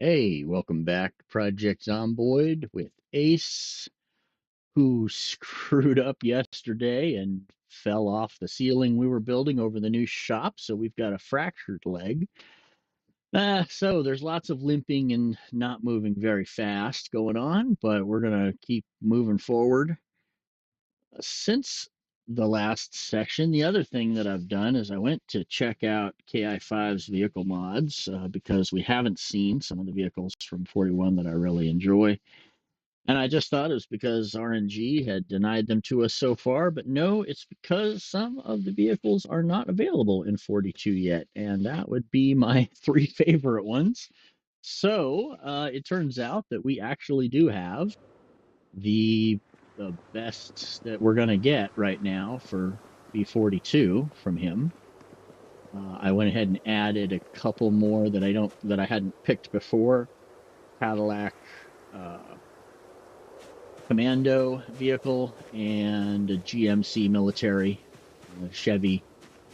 Hey, welcome back to Project Zomboid with Ace, who screwed up yesterday and fell off the ceiling we were building over the new shop, so we've got a fractured leg. So there's lots of limping and not moving very fast going on, but we're gonna keep moving forward. Since the last section, the other thing that I've done is I went to check out KI5's vehicle mods because we haven't seen some of the vehicles from 41 that I really enjoy. And I just thought it was because RNG had denied them to us so far, but no, it's because some of the vehicles are not available in 42 yet, and that would be my three favorite ones. So it turns out that we actually do have the best that we're going to get right now for B42 from him. I went ahead and added a couple more that I hadn't picked before. Cadillac Commando vehicle and a GMC military Chevy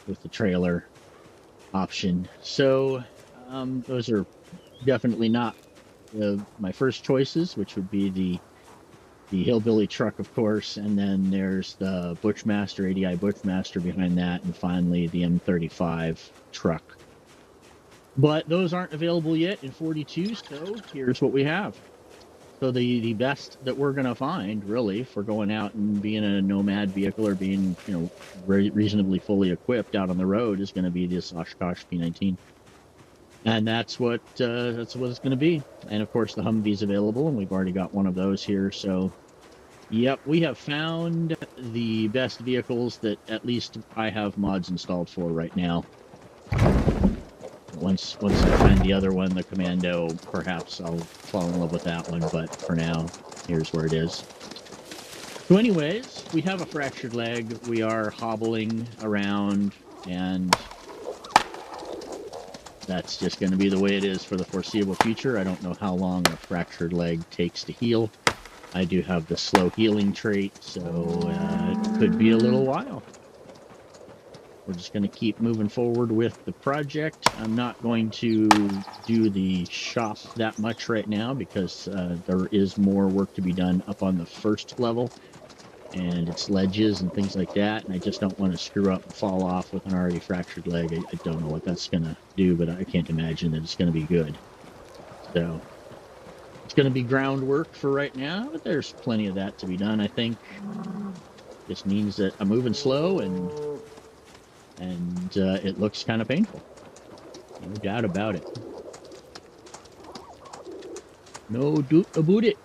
with the trailer option. So those are definitely not my first choices, which would be the hillbilly truck, of course, and then there's the Bushmaster, ADI Bushmaster behind that, and finally the M35 truck. But those aren't available yet in 42, so here's what we have. So the best that we're gonna find, really, if we're going out and being a nomad vehicle or being, reasonably fully equipped out on the road, is going to be this Oshkosh P19. And that's what it's going to be. And of course, the Humvee's available, and we've already got one of those here. So, yep, we have found the best vehicles that at least I have mods installed for right now. Once I find the other one, the Commando, perhaps I'll fall in love with that one. But for now, here's where it is. So, anyways, we have a fractured leg. We are hobbling around, and that's just going to be the way it is for the foreseeable future. I don't know how long a fractured leg takes to heal. I do have the slow healing trait, so it could be a little while. We're just going to keep moving forward with the project. I'm not going to do the shop that much right now because there is more work to be done up on the first level, and it's ledges and things like that, and I just don't want to screw up and fall off with an already fractured leg. I don't know what that's going to do, but I can't imagine that it's going to be good. So it's going to be groundwork for right now, but there's plenty of that to be done, I think. This means that I'm moving slow, and it looks kind of painful. No doubt about it. No doubt about it.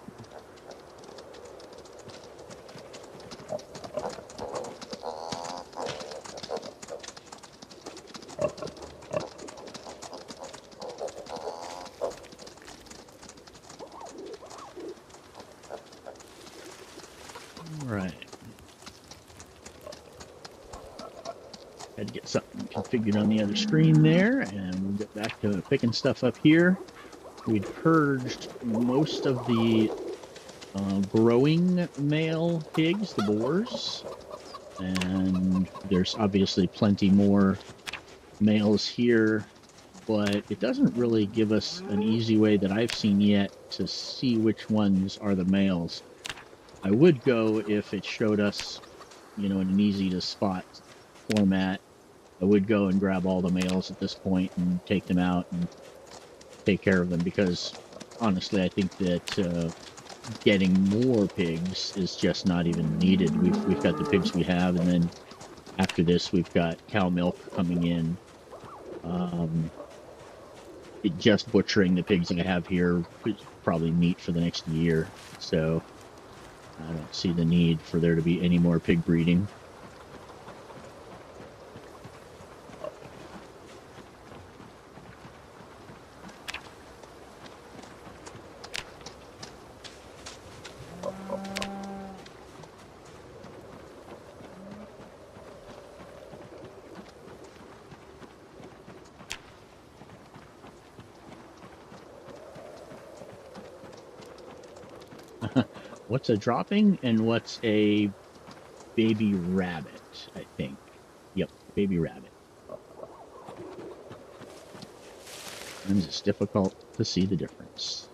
Right. Had to get something configured on the other screen there, and we'll get back to picking stuff up here. We'd purged most of the growing male pigs, the boars, and there's obviously plenty more males here, but it doesn't really give us an easy way that I've seen yet to see which ones are the males. I would go if it showed us, in an easy to spot format. I would go and grab all the males at this point and take them out and take care of them, because honestly, I think that getting more pigs is just not even needed. We've got the pigs we have, and then after this, we've got cow milk coming in. Just butchering the pigs that I have here is probably meat for the next year, so I don't see the need for there to be any more pig breeding. What's a dropping and what's a baby rabbit, I think. Yep, baby rabbit. Sometimes it's difficult to see the difference.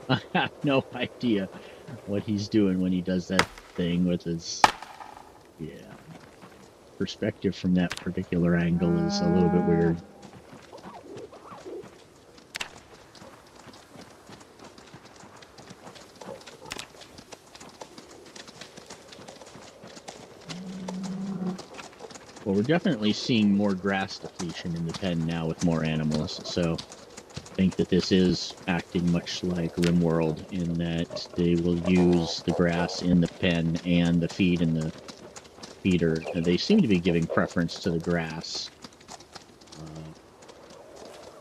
I have no idea what he's doing when he does that thing with his... Yeah. Perspective from that particular angle is a little bit weird. Well, we're definitely seeing more grass depletion in the pen now with more animals, so I think that this is acting much like RimWorld in that they will use the grass in the pen and the feed in the feeder. And they seem to be giving preference to the grass.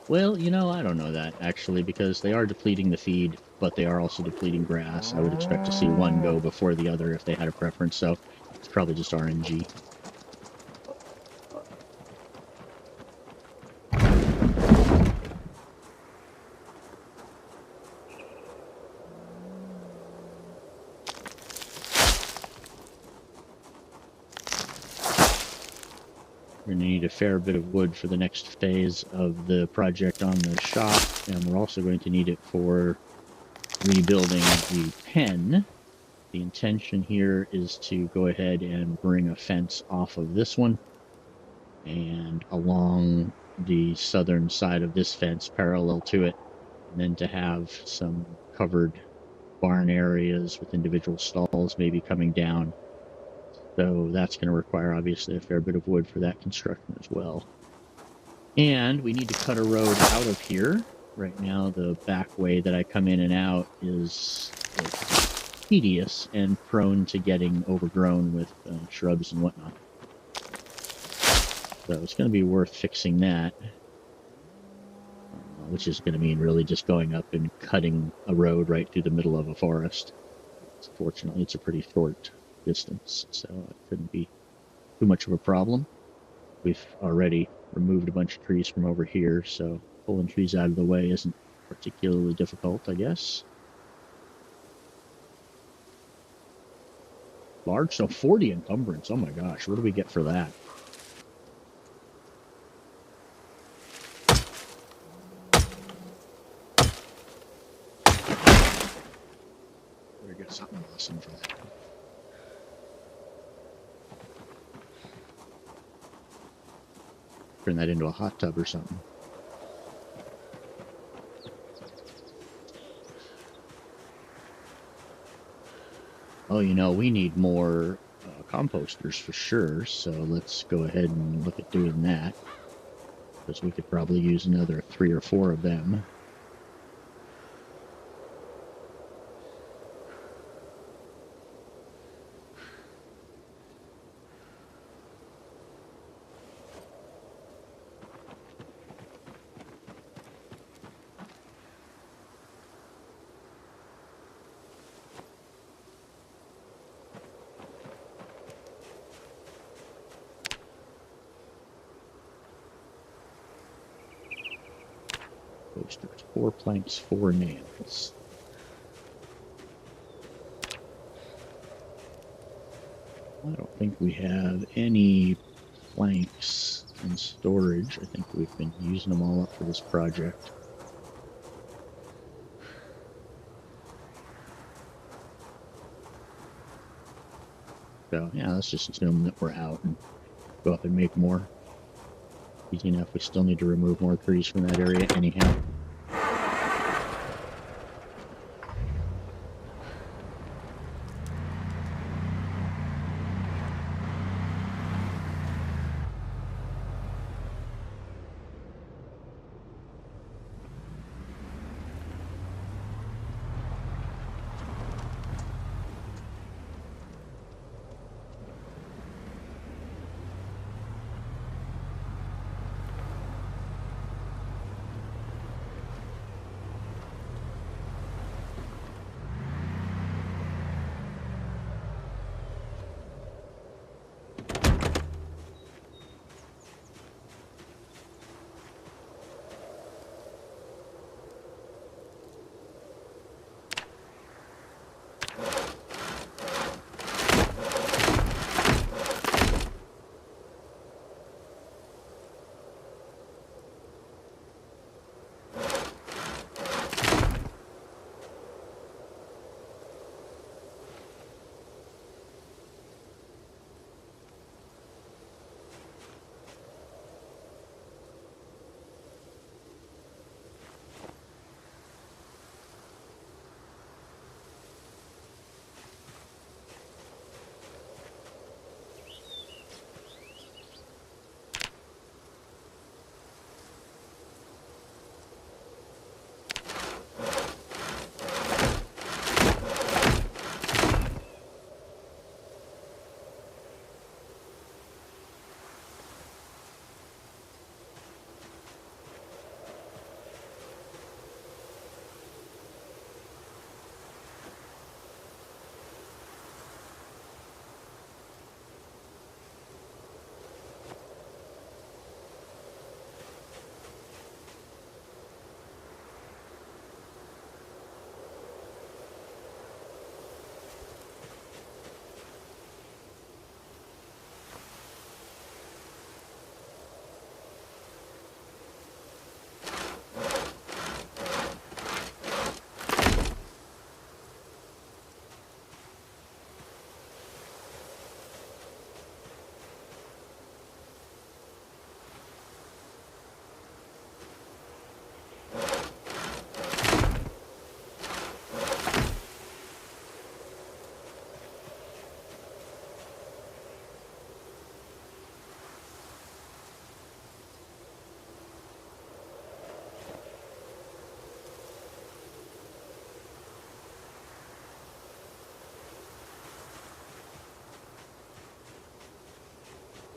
Well, I don't know that, actually, because they are depleting the feed, but they are also depleting grass. I would expect to see one go before the other if they had a preference, so it's probably just RNG. We're going to need a fair bit of wood for the next phase of the project on the shop, and we're also going to need it for rebuilding the pen. The intention here is to go ahead and bring a fence off of this one and along the southern side of this fence parallel to it, and then to have some covered barn areas with individual stalls maybe coming down. So that's going to require, obviously, a fair bit of wood for that construction as well. And we need to cut a road out of here. Right now, the back way that I come in and out is tedious and prone to getting overgrown with shrubs and whatnot. So it's going to be worth fixing that, which is going to mean really just going up and cutting a road right through the middle of a forest. Fortunately, it's a pretty short distance, so it couldn't be too much of a problem. We've already removed a bunch of trees from over here, so pulling trees out of the way isn't particularly difficult, I guess. Large, so 40 encumbrance. Oh my gosh, what do we get for that? Better get something awesome for that. Turn that into a hot tub or something. Oh, we need more composters for sure, so let's go ahead and look at doing that, because we could probably use another 3 or 4 of them. Posters, 4 planks, 4 nails. I don't think we have any planks in storage. I think we've been using them all up for this project. So yeah, let's just assume that we're out and go up and make more. Easy enough. We still need to remove more trees from that area anyhow.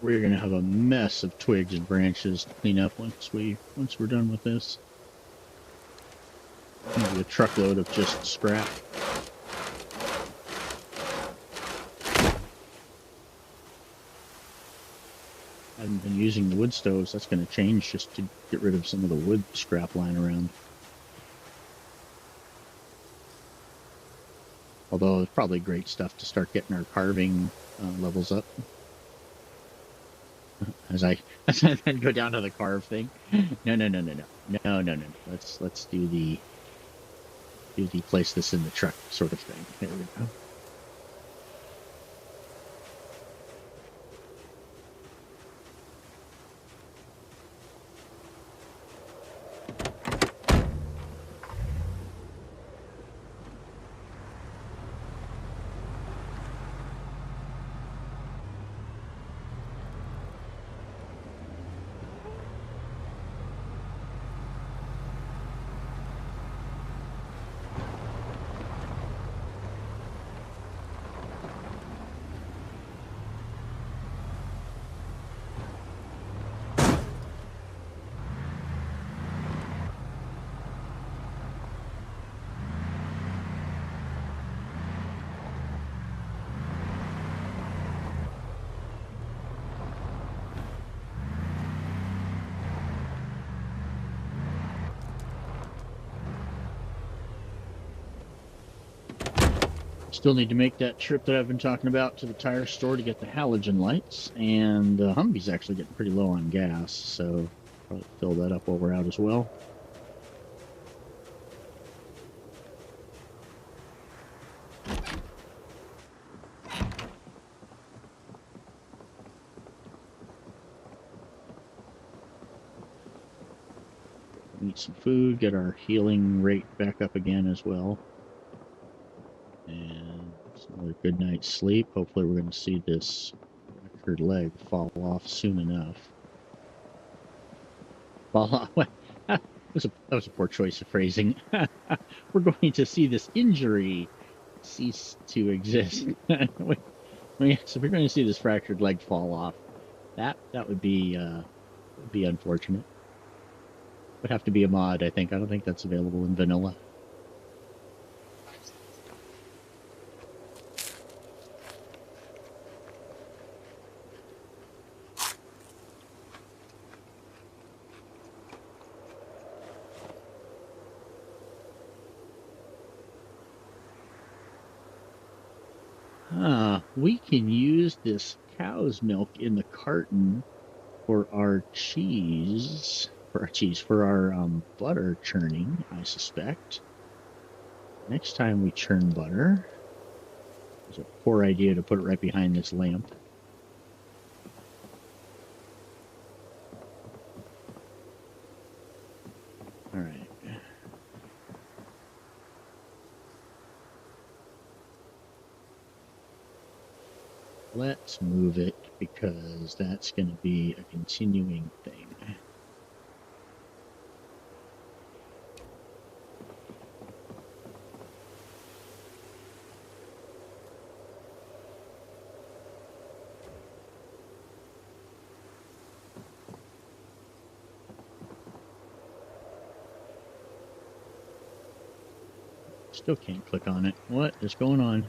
We're gonna have a mess of twigs and branches to clean up once we're done with this. Maybe a truckload of just scrap. I haven't been using the wood stoves. That's going to change just to get rid of some of the wood scrap lying around. Although it's probably great stuff to start getting our carving levels up. As I then go down to the carve thing. No. Let's do the place this in the truck sort of thing. There we go. Still need to make that trip that I've been talking about to the tire store to get the halogen lights, and the Humvee's actually getting pretty low on gas, so probably fill that up while we're out as well. Eat some food, get our healing rate back up again as well. And another good night's sleep. Hopefully we're going to see this fractured leg fall off soon enough. Fall off? that was a poor choice of phrasing. We're going to see this injury cease to exist. So we're going to see this fractured leg fall off. That would be unfortunate. Would have to be a mod, I think. I don't think that's available in vanilla. We can use this cow's milk in the carton for our cheese, for our butter churning, I suspect. Next time we churn butter, it's a poor idea to put it right behind this lamp. All right. Let's move it because that's going to be a continuing thing. Still can't click on it. What is going on?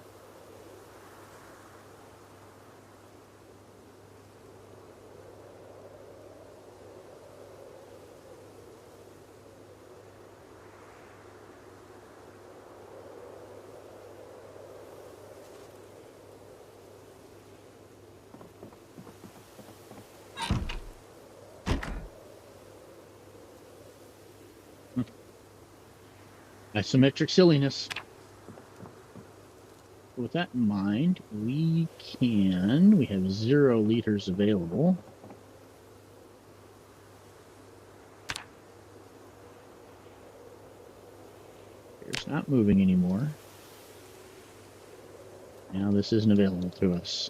Isometric silliness. With that in mind, we have 0 liters available. It's not moving anymore. Now this isn't available to us.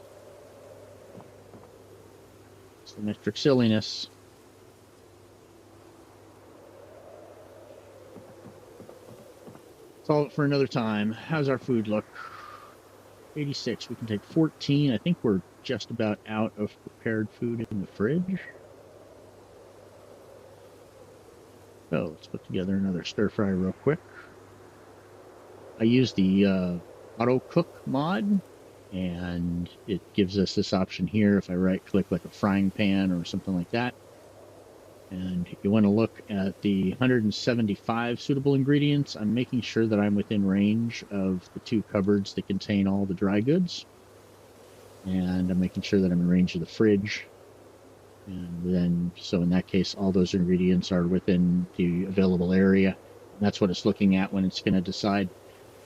Isometric silliness. Solve it for another time. How's our food look? 86. We can take 14. I think we're just about out of prepared food in the fridge. So let's put together another stir fry real quick. I use the auto cook mod, and it gives us this option here if I right click like a frying pan or something like that. And you want to look at the 175 suitable ingredients. I'm making sure that I'm within range of the 2 cupboards that contain all the dry goods. And I'm making sure that I'm in range of the fridge. And then, so in that case, all those ingredients are within the available area. And that's what it's looking at when it's going to decide.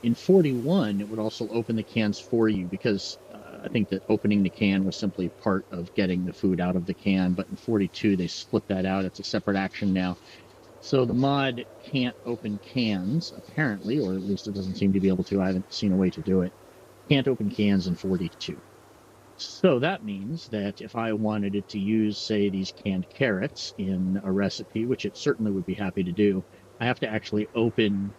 In 41, it would also open the cans for you, because I think that opening the can was simply part of getting the food out of the can. But in 42, they split that out. It's a separate action now. So the mod can't open cans, apparently, or at least it doesn't seem to be able to. I haven't seen a way to do it. Can't open cans in 42. So that means that if I wanted it to use, say, these canned carrots in a recipe, which it certainly would be happy to do, I have to actually open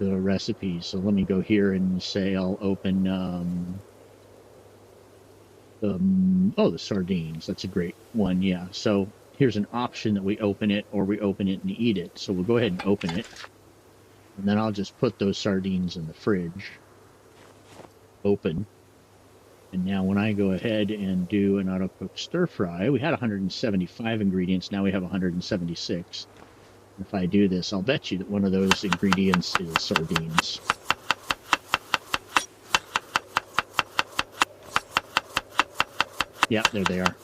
the recipe. So let me go here and say I'll open the sardines. That's a great one. Yeah. So here's an option that we open it or we open it and eat it. So we'll go ahead and open it. And then I'll just put those sardines in the fridge. Open. And now when I go ahead and do an auto-cook stir-fry, we had 175 ingredients. Now we have 176. If I do this, I'll bet you that one of those ingredients is sardines. Yeah, there they are.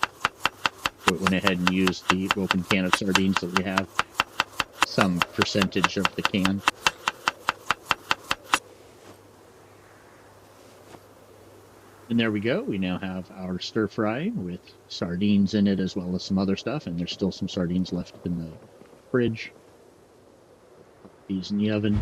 So it went ahead and used the open can of sardines that we have. Some percentage of the can. And there we go. We now have our stir fry with sardines in it as well as some other stuff. And there's still some sardines left in the fridge. These in the oven.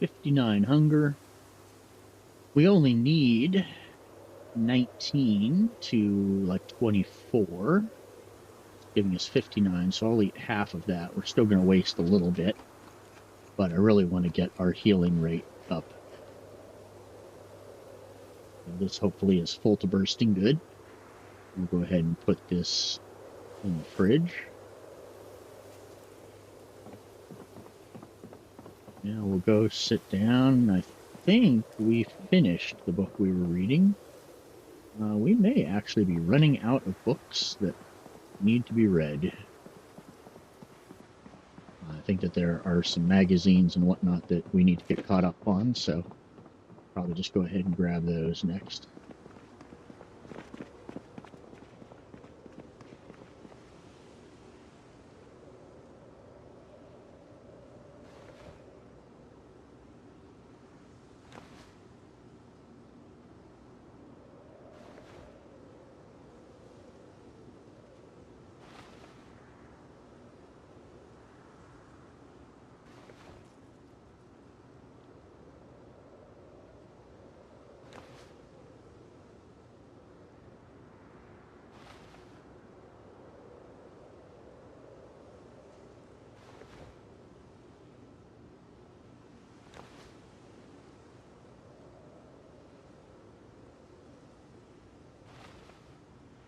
$59 hunger. We only need 19 to like 24, giving us 59. So I'll eat half of that. We're still going to waste a little bit, but I really want to get our healing rate up. And this hopefully is full to bursting good. We'll go ahead and put this in the fridge. Now we'll go sit down. I think we finished the book we were reading. We may actually be running out of books that need to be read. I think that there are some magazines and whatnot that we need to get caught up on, so probably just go ahead and grab those next.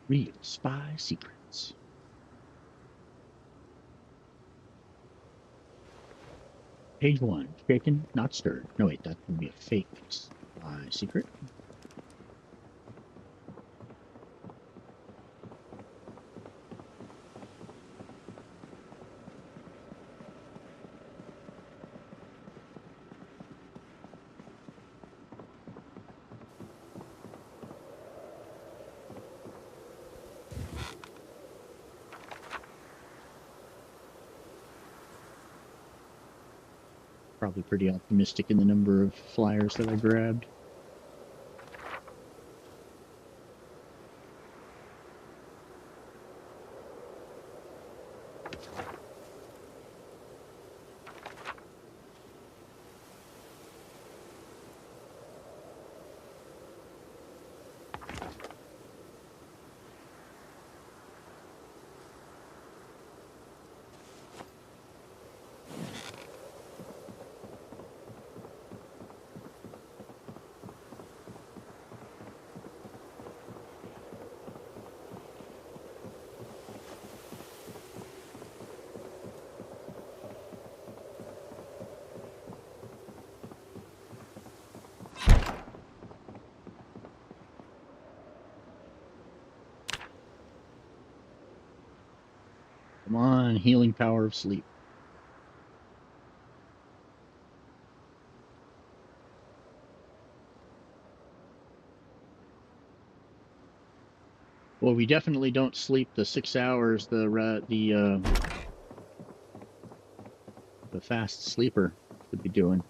Real spy secrets. Page 1. Shaken, not stirred. No, wait, that would be a fake spy secret. Probably pretty optimistic in the number of flyers that I grabbed. Come on, healing power of sleep. Well, we definitely don't sleep the 6 hours the fast sleeper could be doing.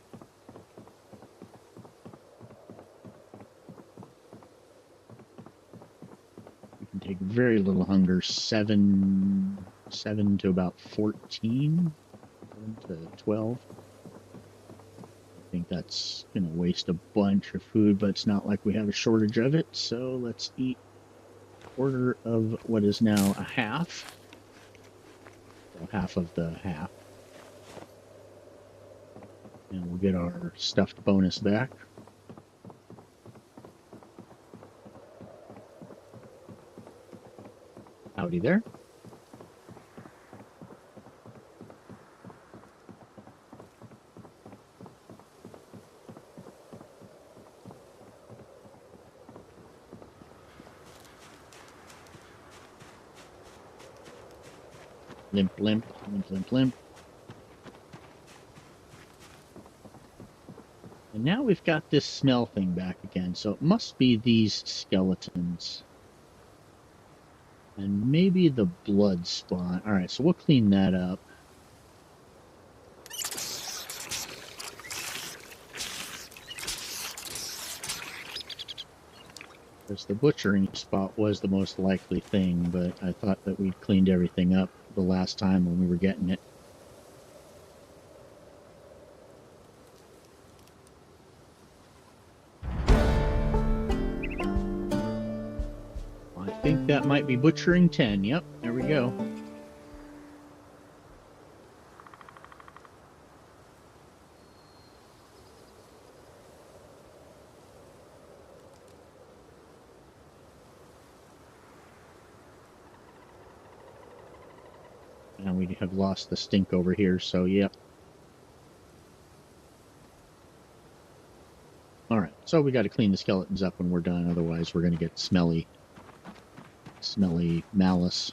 We can take very little hunger, 7 to about 14, 7 to 12. I think that's going to waste a bunch of food, but it's not like we have a shortage of it. So let's eat a quarter of what is now a half. So half of the half. And we'll get our stuffed bonus back. Howdy there. Limp, limp, limp, limp, limp. And now we've got this smell thing back again, so it must be these skeletons. And maybe the blood spawn. Alright, so we'll clean that up. Because the butchering spot was the most likely thing, but I thought that we'd cleaned everything up the last time when we were getting it. I think that might be butchering 10. Yep, there we go. And we have lost the stink over here, so yep. Alright, so we got to clean the skeletons up when we're done, otherwise we're going to get smelly malice.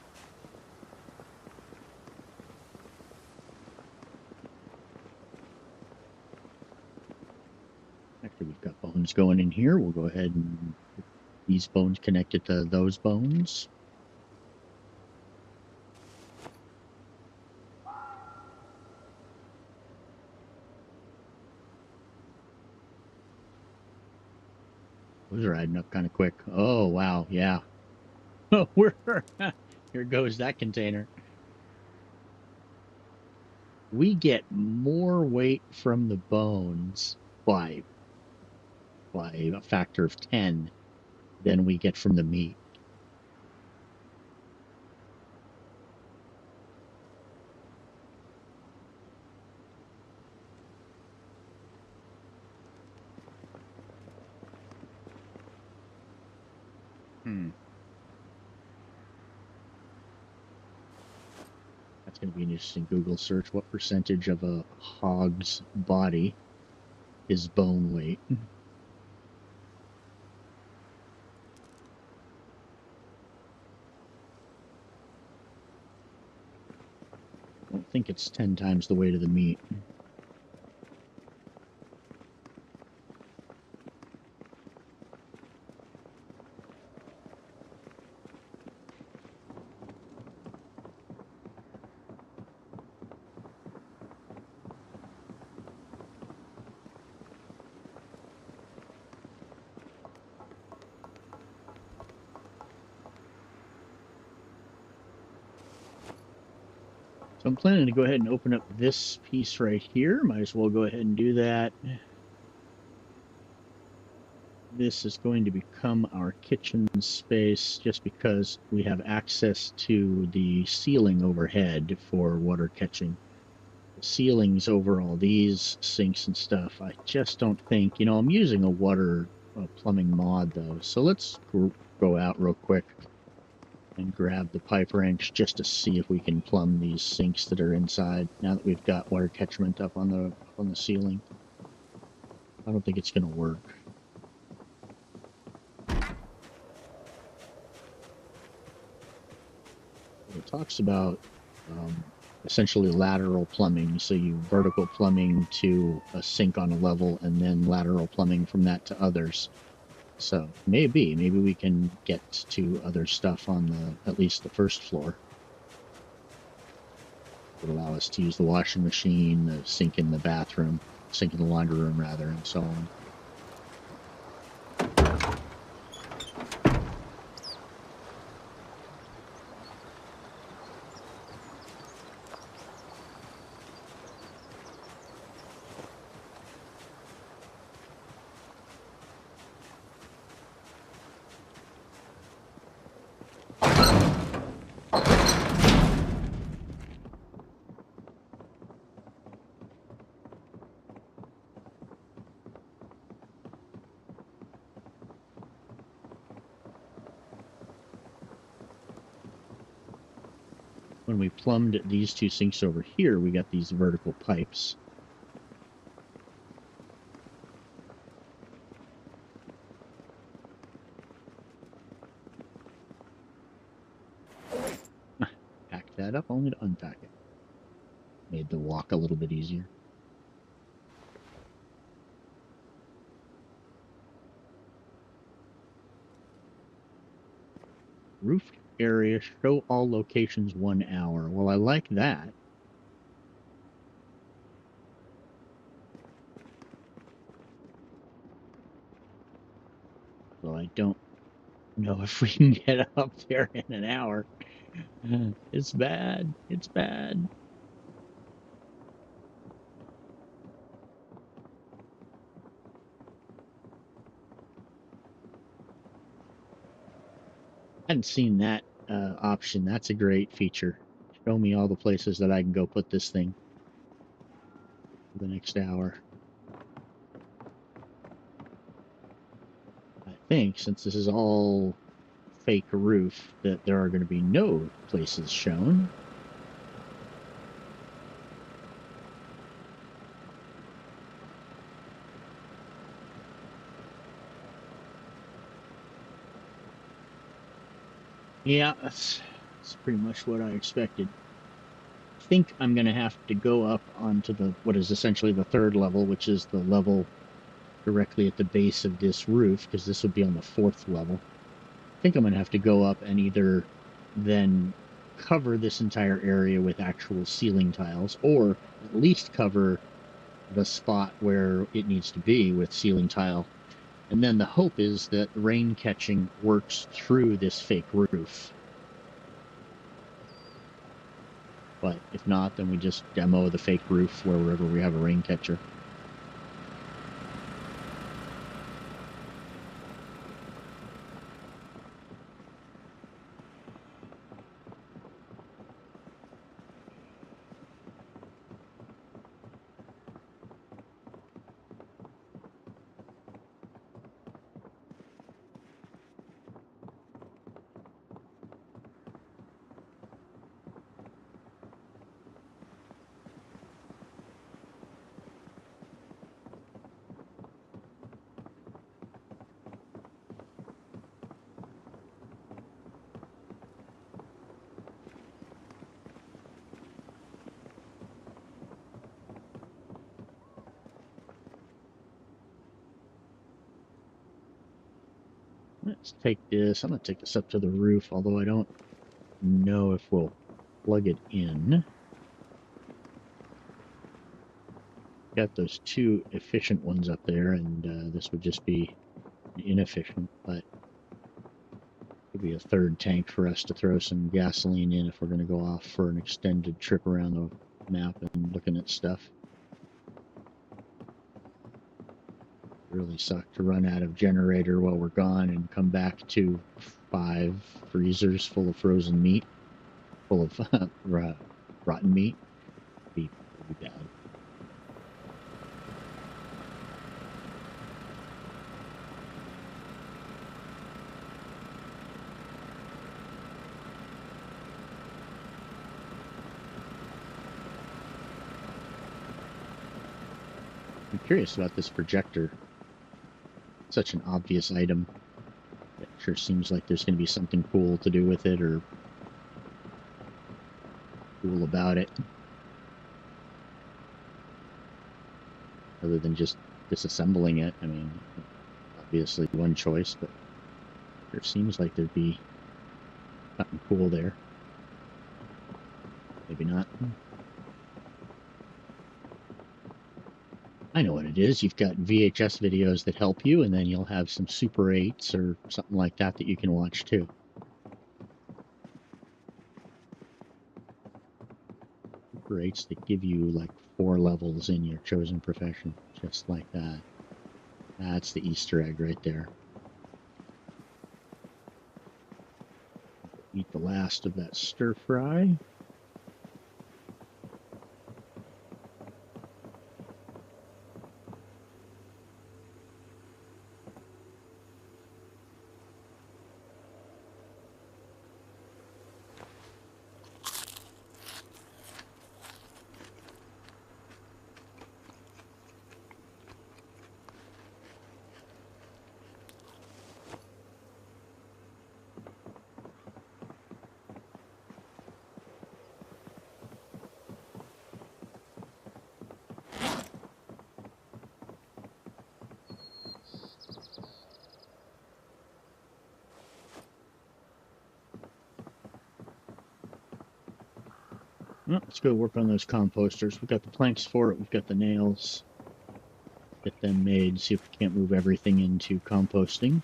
Actually, we've got bones going in here. We'll go ahead and put these bones connected to those bones. Those are adding up kind of quick. Oh, wow, yeah. Oh, here goes that container. We get more weight from the bones by a factor of 10 than we get from the meat. That's going to be an interesting Google search. What percentage of a hog's body is bone weight? I don't think it's 10 times the weight of the meat. So I'm planning to go ahead and open up this piece right here. Might as well go ahead and do that. This is going to become our kitchen space just because we have access to the ceiling overhead for water catching. The ceilings over all these sinks and stuff, I just don't think, I'm using a water plumbing mod though. So let's go out real quick and grab the pipe wrench just to see if we can plumb these sinks that are inside now that we've got water catchment up on the ceiling. I don't think it's going to work. It talks about essentially lateral plumbing, so you vertical plumbing to a sink on a level and then lateral plumbing from that to others. So maybe we can get to other stuff on at least the first floor. It would allow us to use the washing machine, the sink in the bathroom, sink in the laundry room rather, and so on. When we plumbed these two sinks over here, we got these vertical pipes. Pack that up, only to unpack it. Made the walk a little bit easier. Roofed area, show all locations 1 hour. Well, I like that. So I don't know if we can get up there in an hour. It's bad. It's bad. I hadn't seen that option. That's a great feature. Show me all the places that I can go put this thing for the next hour. I think since this is all fake roof, that there are going to be no places shown. Yeah, that's pretty much what I expected. I think I'm going to have to go up onto what is essentially the third level, which is the level directly at the base of this roof, because this would be on the fourth level. I think I'm going to have to go up and either then cover this entire area with actual ceiling tiles, or at least cover the spot where it needs to be with ceiling tile. And then the hope is that rain catching works through this fake roof. But if not, then we just demo the fake roof wherever we have a rain catcher. Let's take this. I'm going to take this up to the roof, although I don't know if we'll plug it in. Got those two efficient ones up there, and this would just be inefficient, but There'll be a third tank for us to throw some gasoline in if we're going to go off for an extended trip around the map and looking at stuff. Really sucked to run out of generator while we're gone and come back to 5 freezers full of frozen meat, full of rotten meat. It'd be bad. I'm curious about this projector. Such an obvious item. It sure seems like there's going to be something cool to do with it or cool about it. Other than just disassembling it. I mean, obviously one choice, but it seems like there'd be something cool there. Maybe not. I know what it is. You've got VHS videos that help you, and then you'll have some Super 8s or something like that that you can watch too. Super 8s that give you like 4 levels in your chosen profession, just like that. That's the Easter egg right there. Eat the last of that stir fry. Well, let's go work on those composters. We've got the planks for it. We've got the nails. Get them made. See if we can't move everything into composting.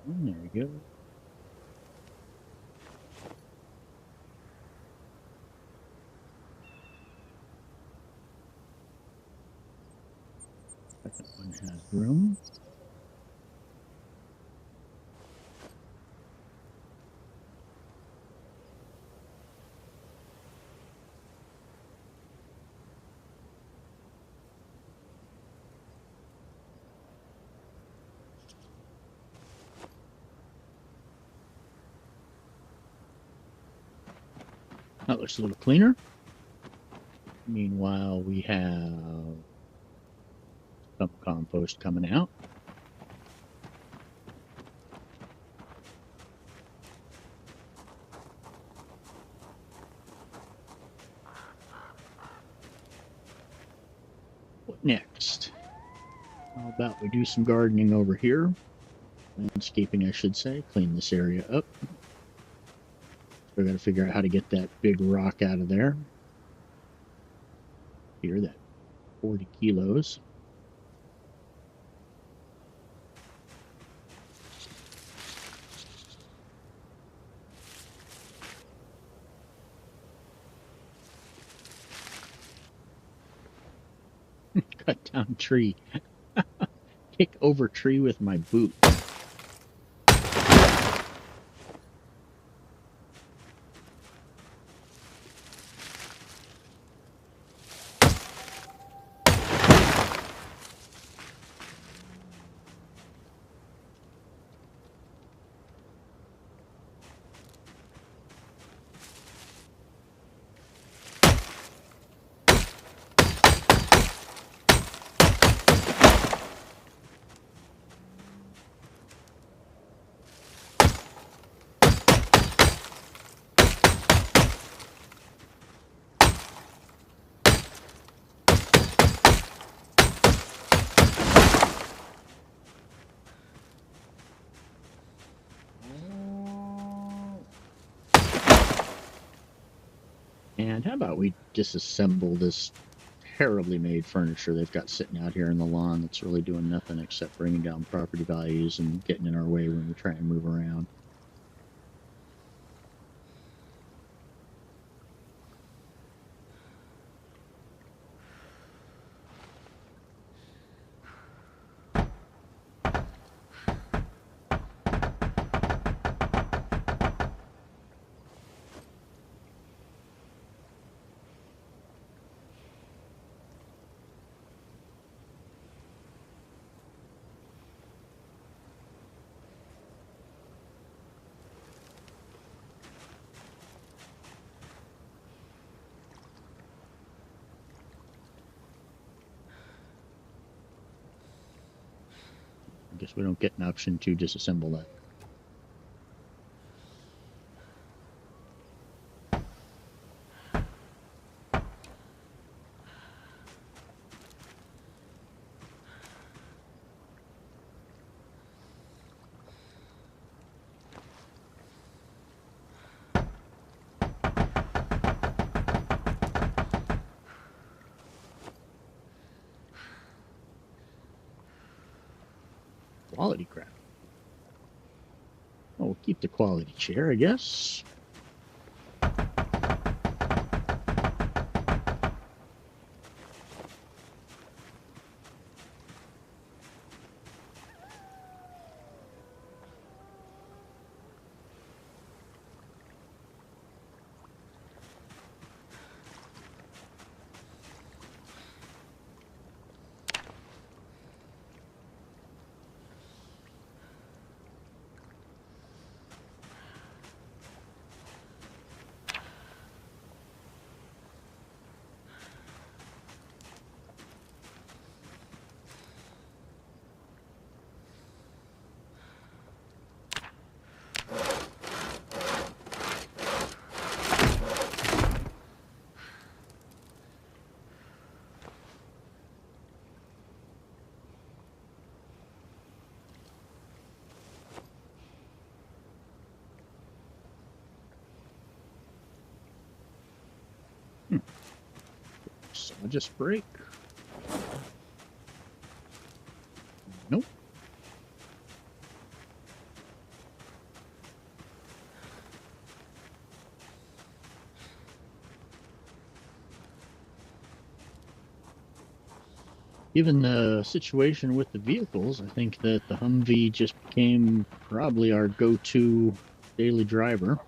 There we go. Second one has room. That looks a little cleaner. Meanwhile, we have some compost coming out. What next? How about we do some gardening over here? Landscaping, I should say. Clean this area up. So I got to figure out how to get that big rock out of there. Here, that 40 kilos. Cut down tree. Kick over tree with my boot. And how about we disassemble this terribly made furniture they've got sitting out here in the lawn that's really doing nothing except bringing down property values and getting in our way when we try and move around. I guess we don't get an option to disassemble that. Quality crap. Oh, we'll keep the quality chair, I guess. So I'll just break. Nope. Given the situation with the vehicles, I think that the Humvee just became probably our go-to daily driver.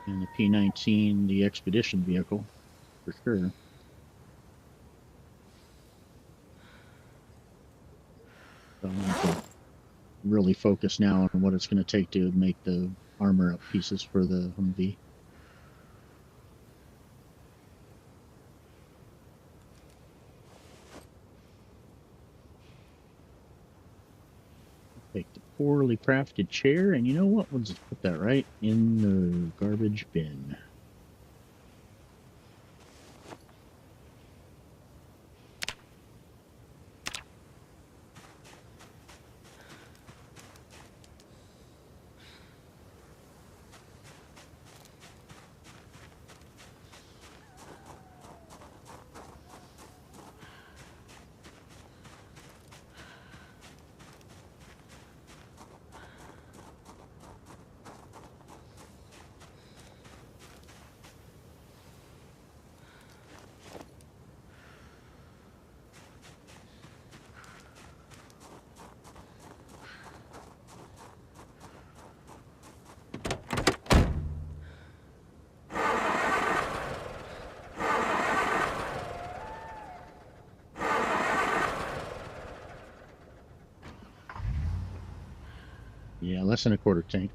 And the P19, the expedition vehicle, for sure. So I'm going to really focus now on what it's going to take to make the armor up pieces for the Humvee. Take the poorly crafted chair, and you know what? We'll just put that right in the garbage bin. Yeah, less than a quarter tank.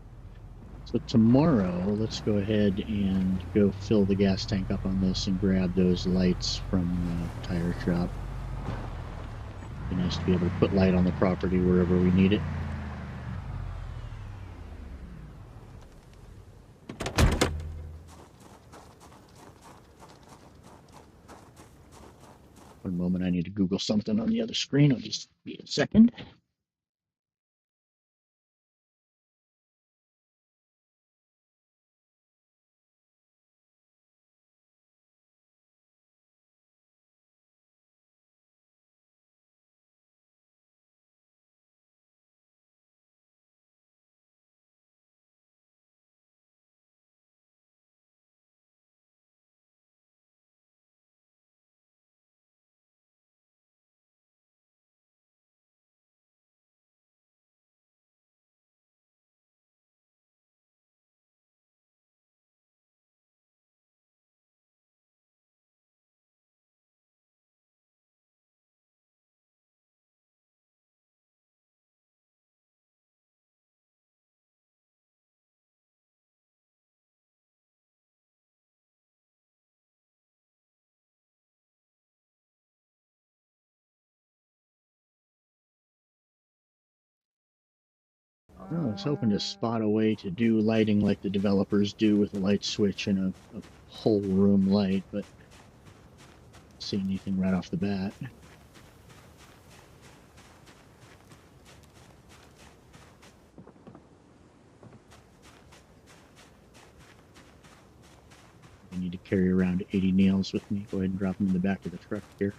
So tomorrow, let's go ahead and go fill the gas tank up on this and grab those lights from the tire shop. Be nice to be able to put light on the property wherever we need it. One moment, I need to Google something on the other screen. I'll just be a second. I was hoping to spot a way to do lighting like the developers do with a light switch and a whole room light, but I don't see anything right off the bat. I need to carry around 80 nails with me. Go ahead and drop them in the back of the truck here.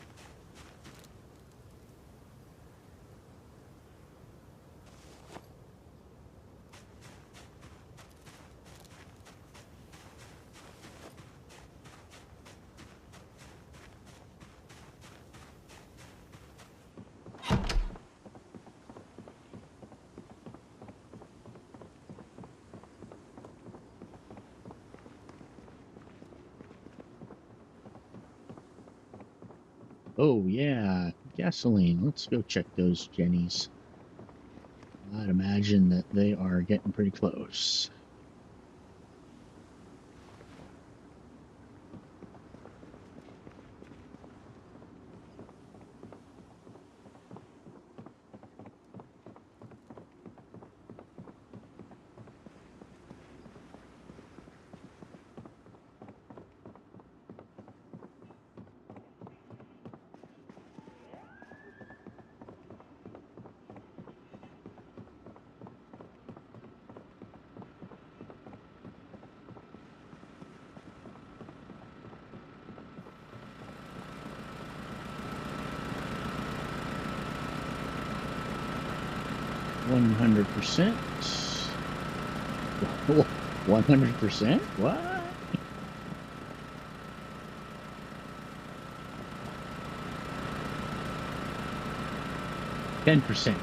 Oh, yeah, gasoline. Let's go check those Jennies. I'd imagine that they are getting pretty close. One 100%. 100%? What? 10%.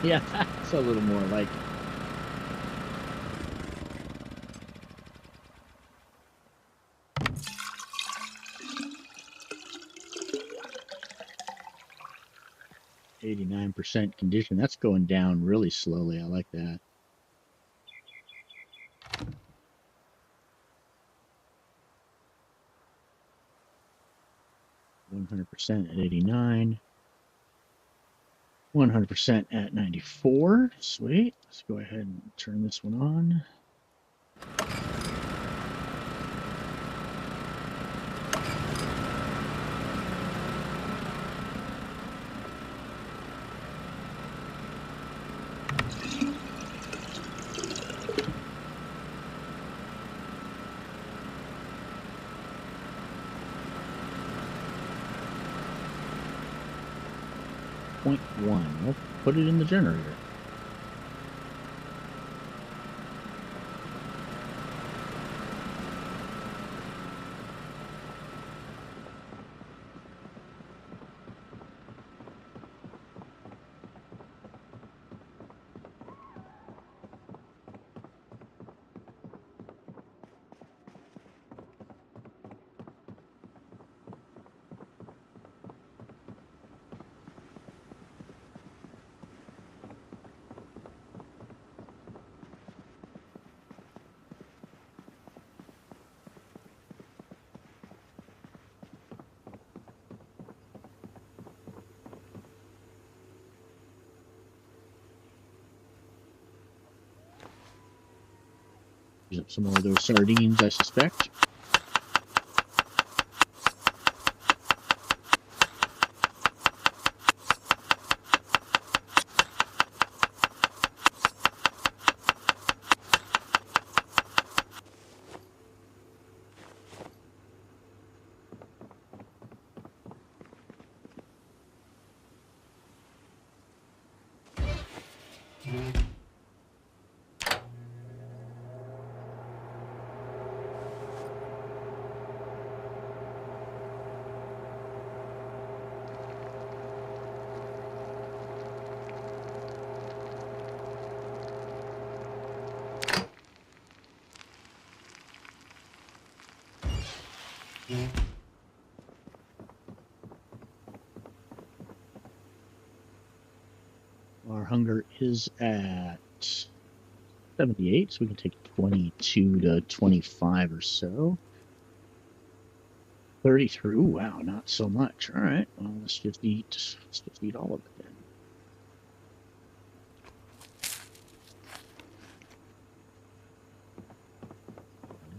Yeah, that's a little more like. %89 condition. That's going down really slowly. I like that. 100% at 89. 100% at 94. Sweet. Let's go ahead and turn this one on. .1. We'll put it in the generator. Use up some more of those sardines, I suspect. Our hunger is at 78, so we can take 22 to 25 or so. 33. Ooh, wow, not so much. All right, well, let's just eat all of it then.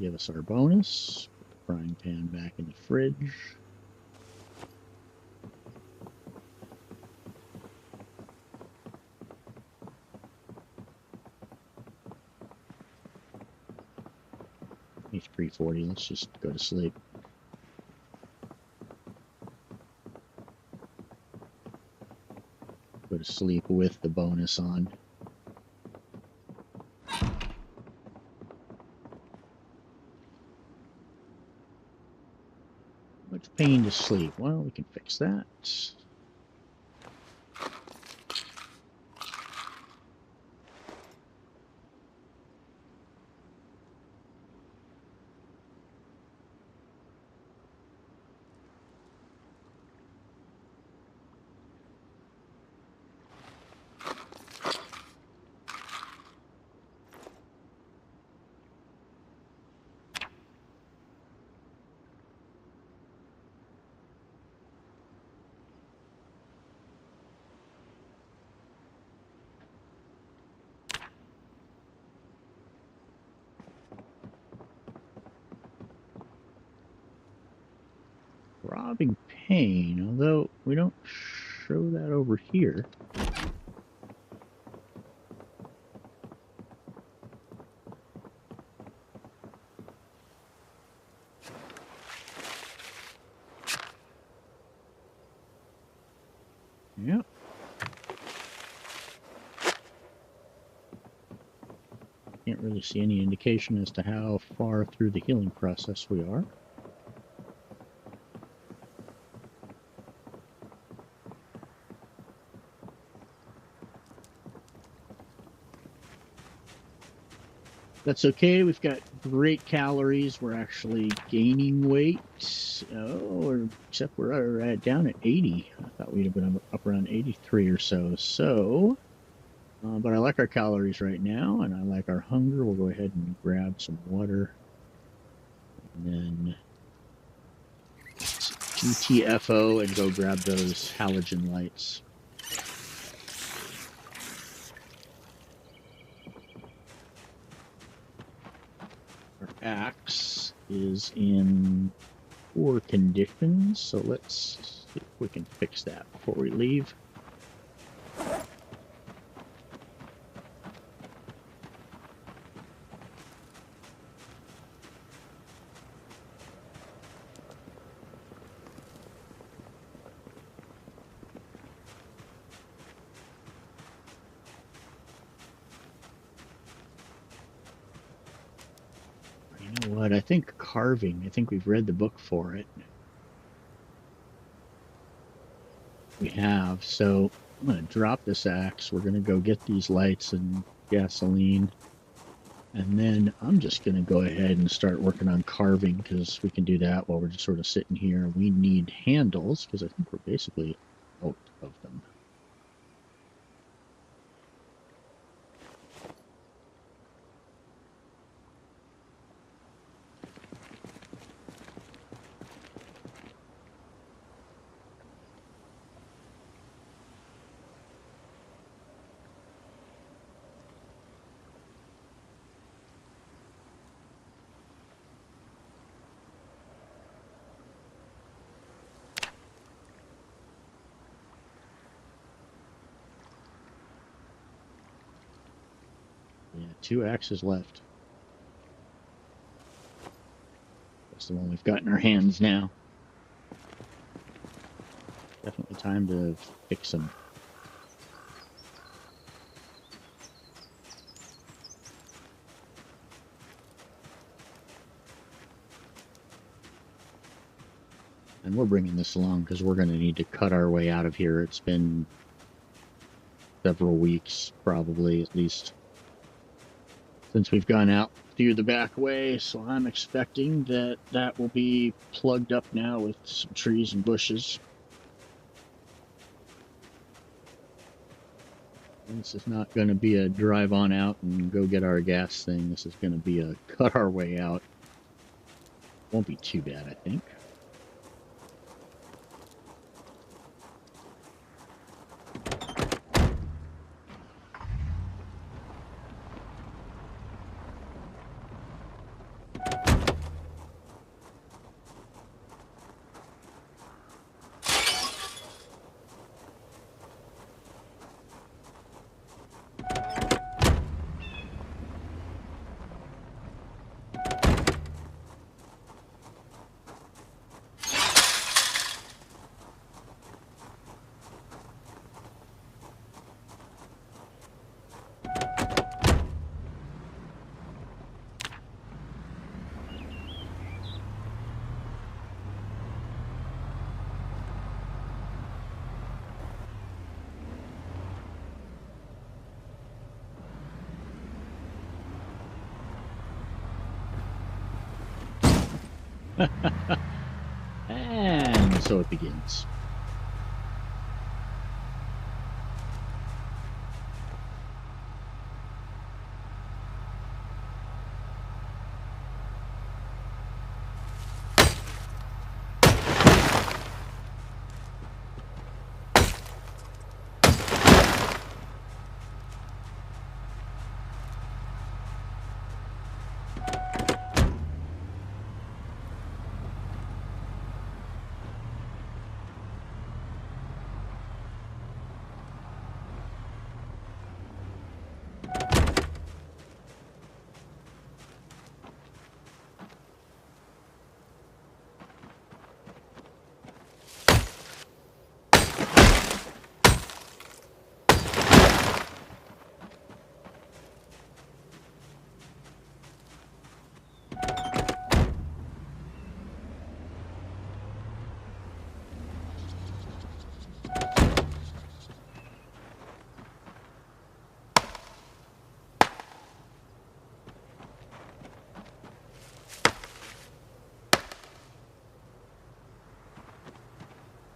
Give us our bonus. Put the frying pan back in the fridge. It's 3:40. Let's just go to sleep. Go to sleep with the bonus on. Much pain to sleep. Well, we can fix that. Throbbing pain, although we don't show that over here. Yep. Can't really see any indication as to how far through the healing process we are. That's okay. We've got great calories. We're actually gaining weight. Oh, except we're down at 80. I thought we'd have been up around 83 or so. But I like our calories right now, and I like our hunger. We'll go ahead and grab some water. And then GTFO and go grab those halogen lights. axe is in poor condition, so let's see if we can fix that before we leave. You know what? I think carving, I think we've read the book for it. We have, so I'm going to drop this axe. We're going to go get these lights and gasoline. And then I'm just going to go ahead and start working on carving because we can do that while we're just sort of sitting here. We need handles because I think we're basically out of them. Yeah, 2 axes left. That's the one we've got in our hands now. Definitely time to fix them. And we're bringing this along because we're going to need to cut our way out of here. It's been several weeks, probably at least, since we've gone out through the back way, so I'm expecting that that will be plugged up now with some trees and bushes. This is not going to be a drive on out and go get our gas thing. This is going to be a cut our way out. Won't be too bad, I think. And so it begins.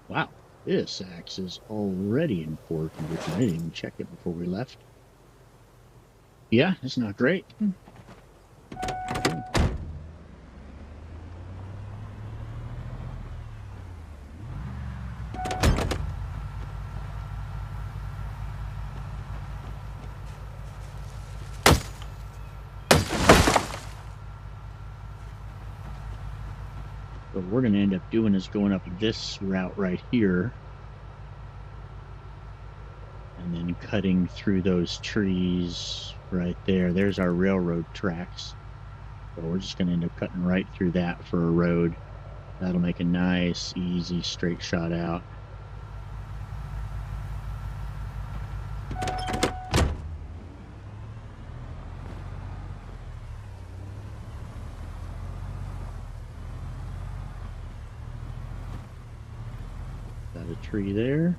Wow, this axe is already in poor condition. I didn't even check it before we left. Yeah, it's not great. So what we're going to end up doing is going up this route right here and then cutting through those trees right there. There's our railroad tracks. So we're just going to end up cutting right through that for a road. That'll make a nice, easy, straight shot out. Got a tree there.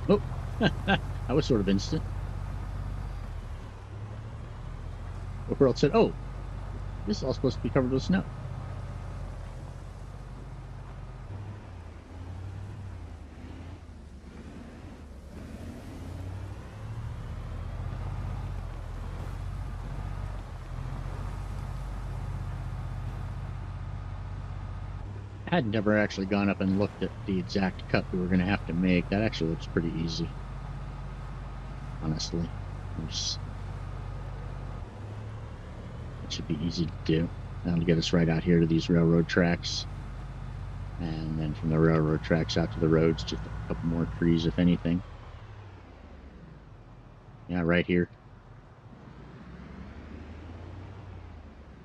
Oh, that was sort of instant. The world said, oh, this is all supposed to be covered with snow. I had never actually gone up and looked at the exact cut we were going to have to make. That actually looks pretty easy, honestly. It should be easy to do. That'll get us right out here to these railroad tracks. And then from the railroad tracks out to the roads, just a couple more trees, if anything. Yeah, right here.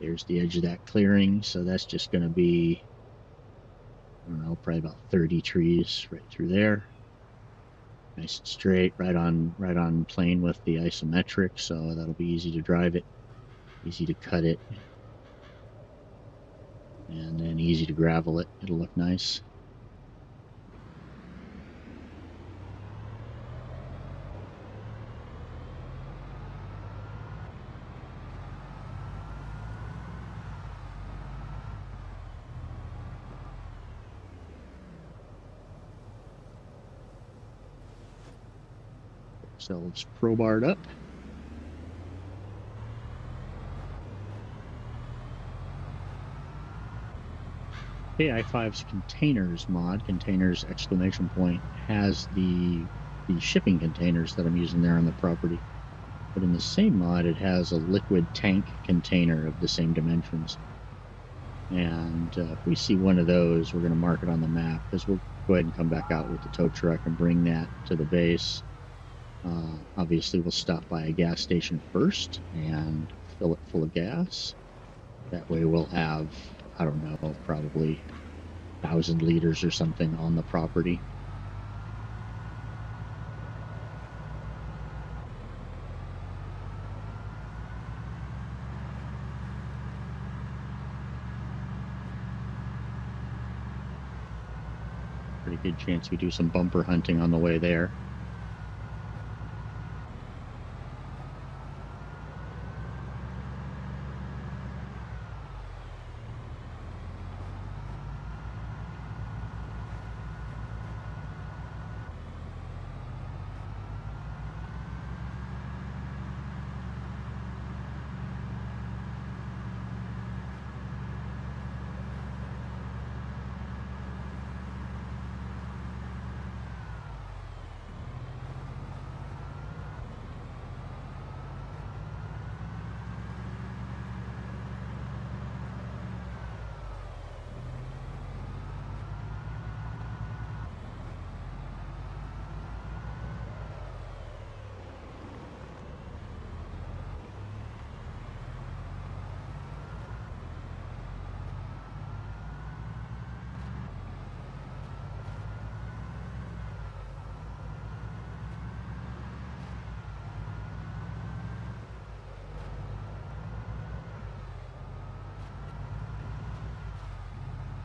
There's the edge of that clearing, so that's just going to be, I don't know, probably about 30 trees right through there. Nice and straight, right on plane with the isometric, so that'll be easy to drive it, easy to cut it, and then easy to gravel it. It'll look nice. So it's crowbarred up. KI5's containers mod, containers exclamation point, has the shipping containers that I'm using there on the property. But in the same mod, it has a liquid tank container of the same dimensions. And if we see one of those, we're going to mark it on the map, because we'll go ahead and come back out with the tow truck and bring that to the base. Obviously, we'll stop by a gas station first and fill it full of gas. That way we'll have, I don't know, probably 1,000 liters or something on the property. Pretty good chance we do some bumper hunting on the way there.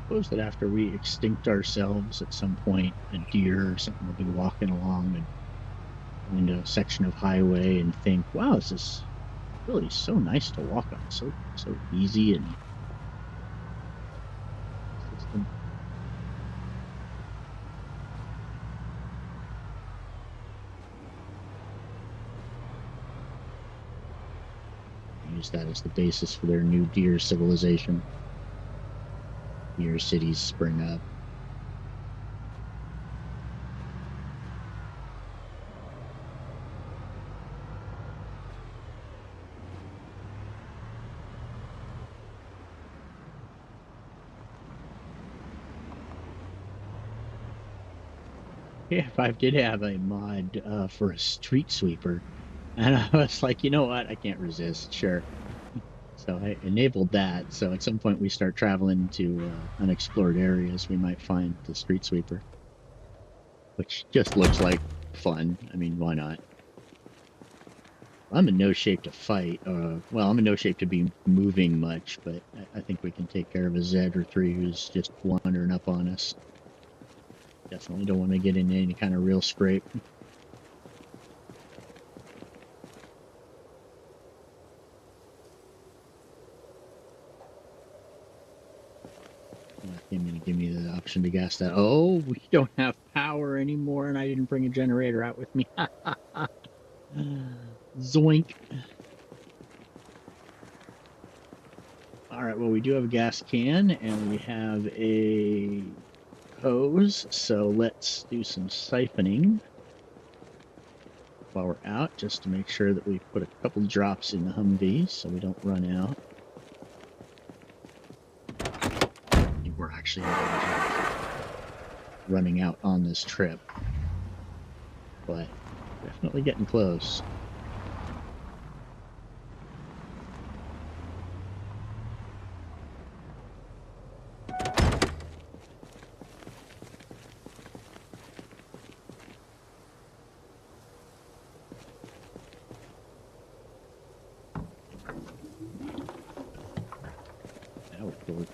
Suppose that after we extinct ourselves at some point, a deer or something will be walking along and find a section of highway and think, wow, this is really so nice to walk on, so easy and consistent. use that as the basis for their new deer civilization. Deer cities spring up. Yeah, 5 did have a mod for a street sweeper, and I was like, you know what? I can't resist. Sure. So I enabled that. So at some point we start traveling to unexplored areas, we might find the street sweeper, which just looks like fun. I mean, why not? I'm in no shape to fight. Well, I'm in no shape to be moving much, but I think we can take care of a Zed or three who's just wandering up on us. Definitely don't want to get into any kind of real scrape. Nothing going to give me the option to gas that. Oh, we don't have power anymore, and I didn't bring a generator out with me. Zoink. All right, well, we do have a gas can, and we have a hose, so let's do some siphoning while we're out, just to make sure that we put a couple drops in the Humvee so we don't run out. I think we're actually running out on this trip, but definitely getting close. That would work.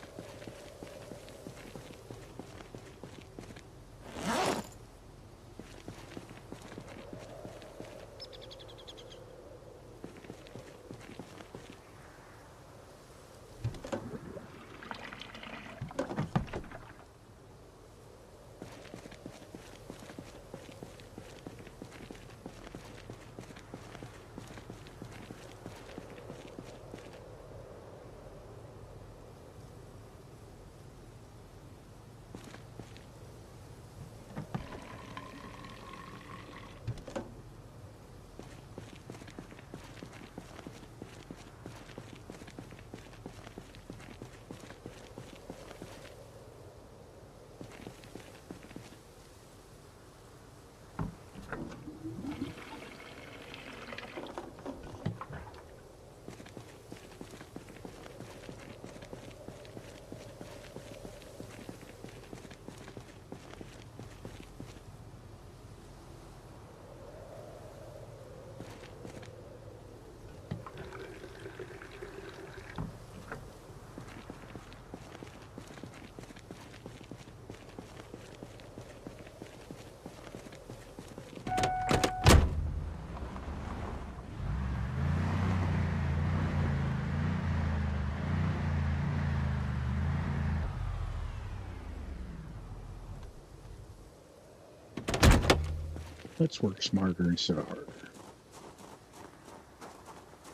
Let's work smarter instead of harder.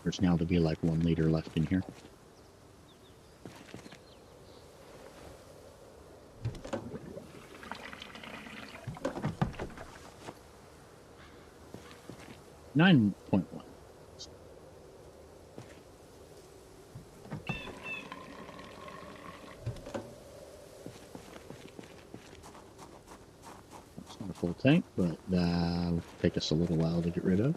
There's now to be like 1 liter left in here. $9.1. It's not a full tank, but will take us a little while to get rid of.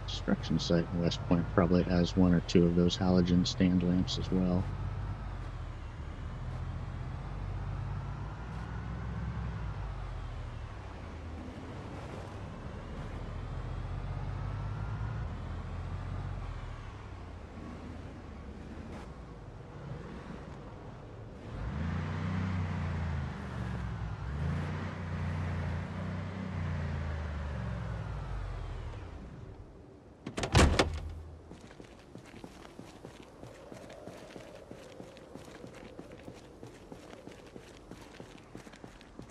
Construction site in West Point probably has 1 or 2 of those halogen stand lamps as well.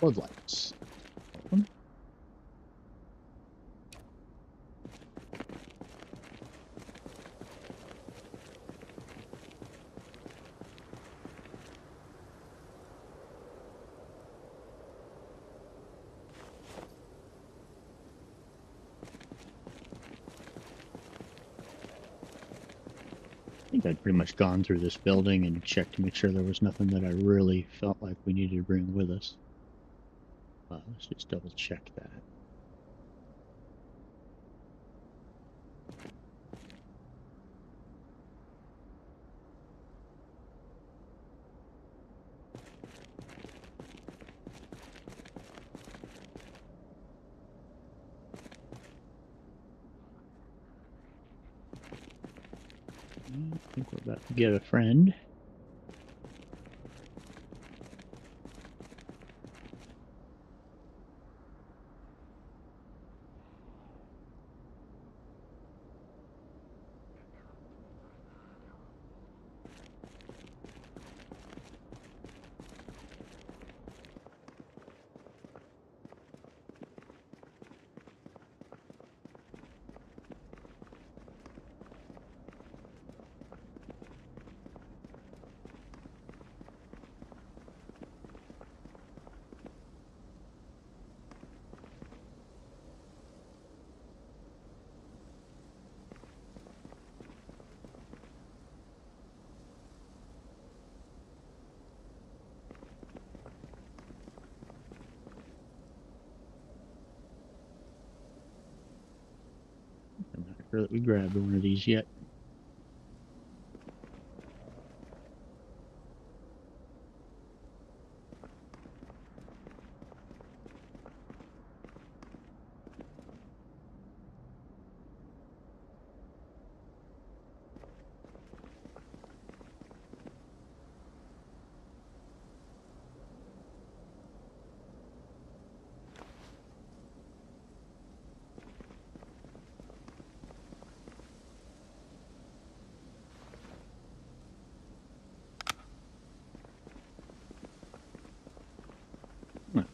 Floodlights. Welcome. I think I'd pretty much gone through this building and checked to make sure there was nothing that I really felt like we needed to bring with us. Let's just double check that. I think we're about to get a friend. I'm not sure that we grabbed one of these yet.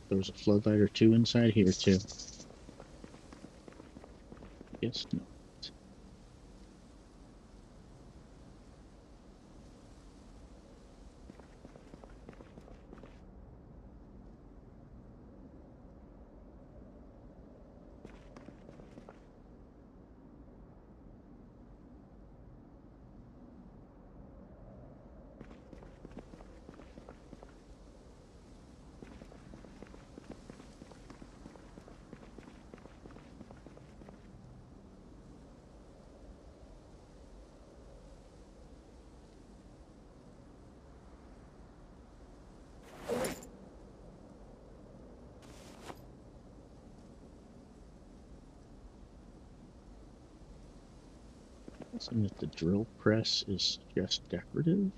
There was a floodlight or two inside here too. Guess not. Guessing that the drill press is just decorative.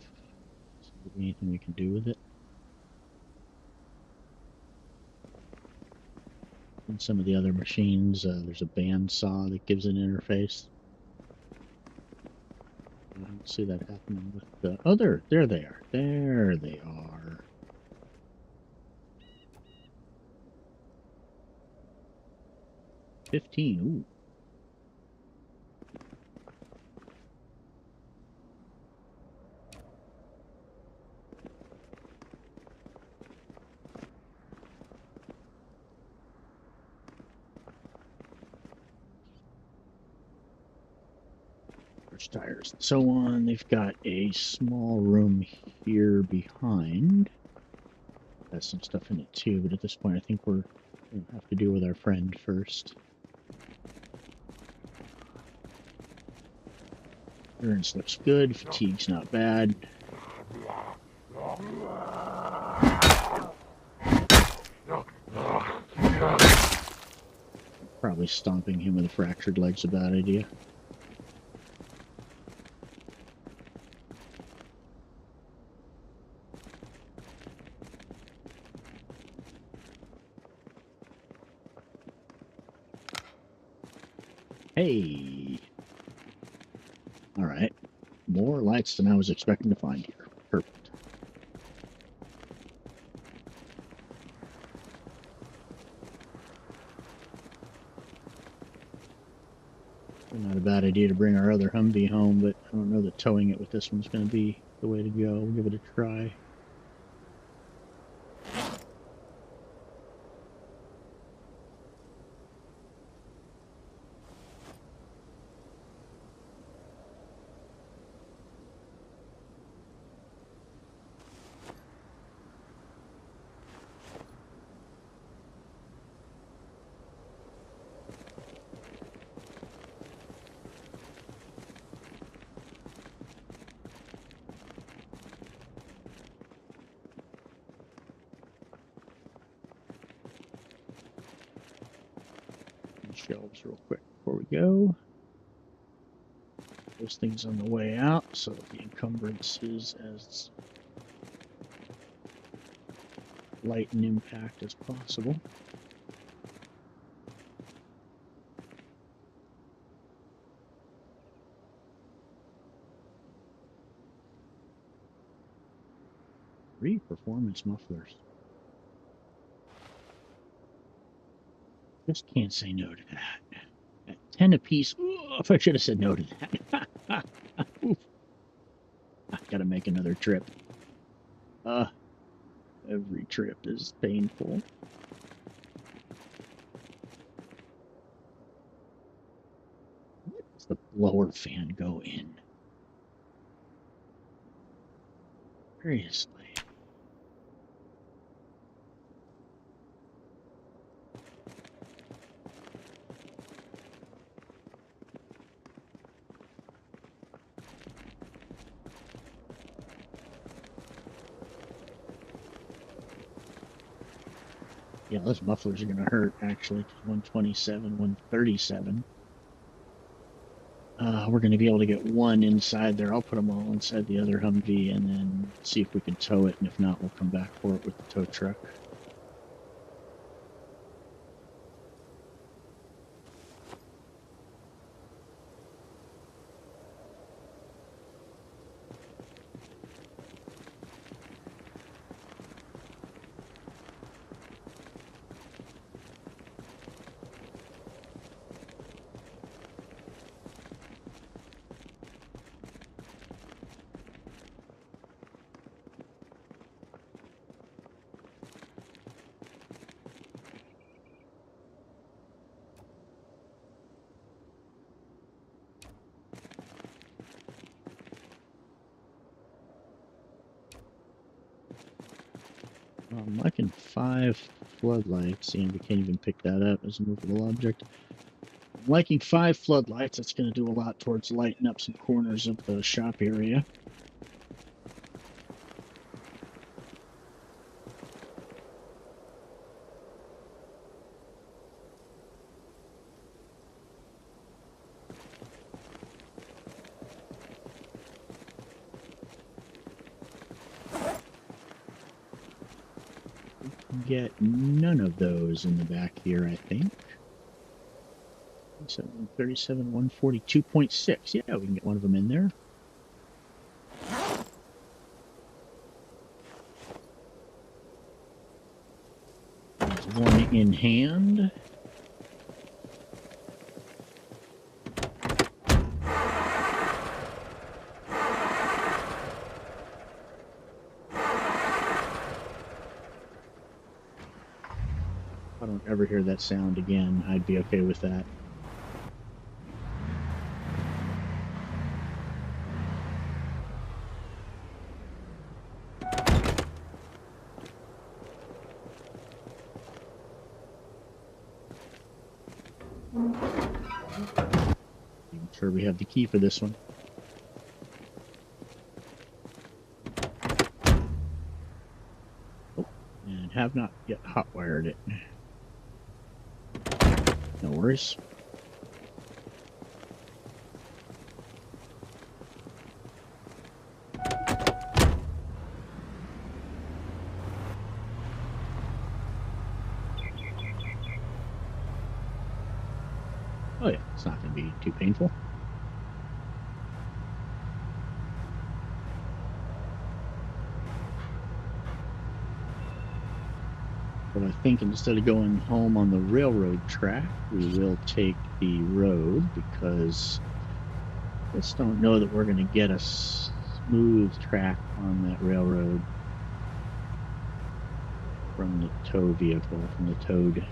Is there anything we can do with it? And some of the other machines, there's a bandsaw that gives an interface. I don't see that happening with the... Oh, there they are. There they are. $15. Ooh. Tires and so on. They've got a small room here behind. Has some stuff in it too, but at this point I think we're going to have to deal with our friend first. Endurance looks good, fatigue's not bad. Probably stomping him with a fractured leg's a bad idea. Hey! Alright. More lights than I was expecting to find here. Perfect. Not a bad idea to bring our other Humvee home, but I don't know that towing it with this one's going to be the way to go. We'll give it a try. Shelves real quick before we go. Those things on the way out, so that the encumbrance is as light an impact as possible. Three performance mufflers. Just can't say no to that. At 10 apiece. Ooh, if I should have said no to that. I gotta make another trip. Every trip is painful. Where does the blower fan go in? Seriously. Yeah, those mufflers are going to hurt, actually. 127, 137. We're going to be able to get one inside there. I'll put them all inside the other Humvee and then see if we can tow it. And if not, we'll come back for it with the tow truck. I'm liking 5 floodlights, and we can't even pick that up as a movable object. I'm liking 5 floodlights. That's going to do a lot towards lighting up some corners of the shop area. Get none of those in the back here, I think. 137, 142.6. Yeah, we can get one of them in there. There's one in hand. If I don't ever hear that sound again, I'd be okay with that. I'm sure we have the key for this one. Oh, and have not yet hot wired it. No worries. Oh yeah, it's not going to be too painful. What I think instead of going home on the railroad track, we will take the road because I just don't know that we're going to get a smooth track on that railroad from the tow vehicle, from the towed.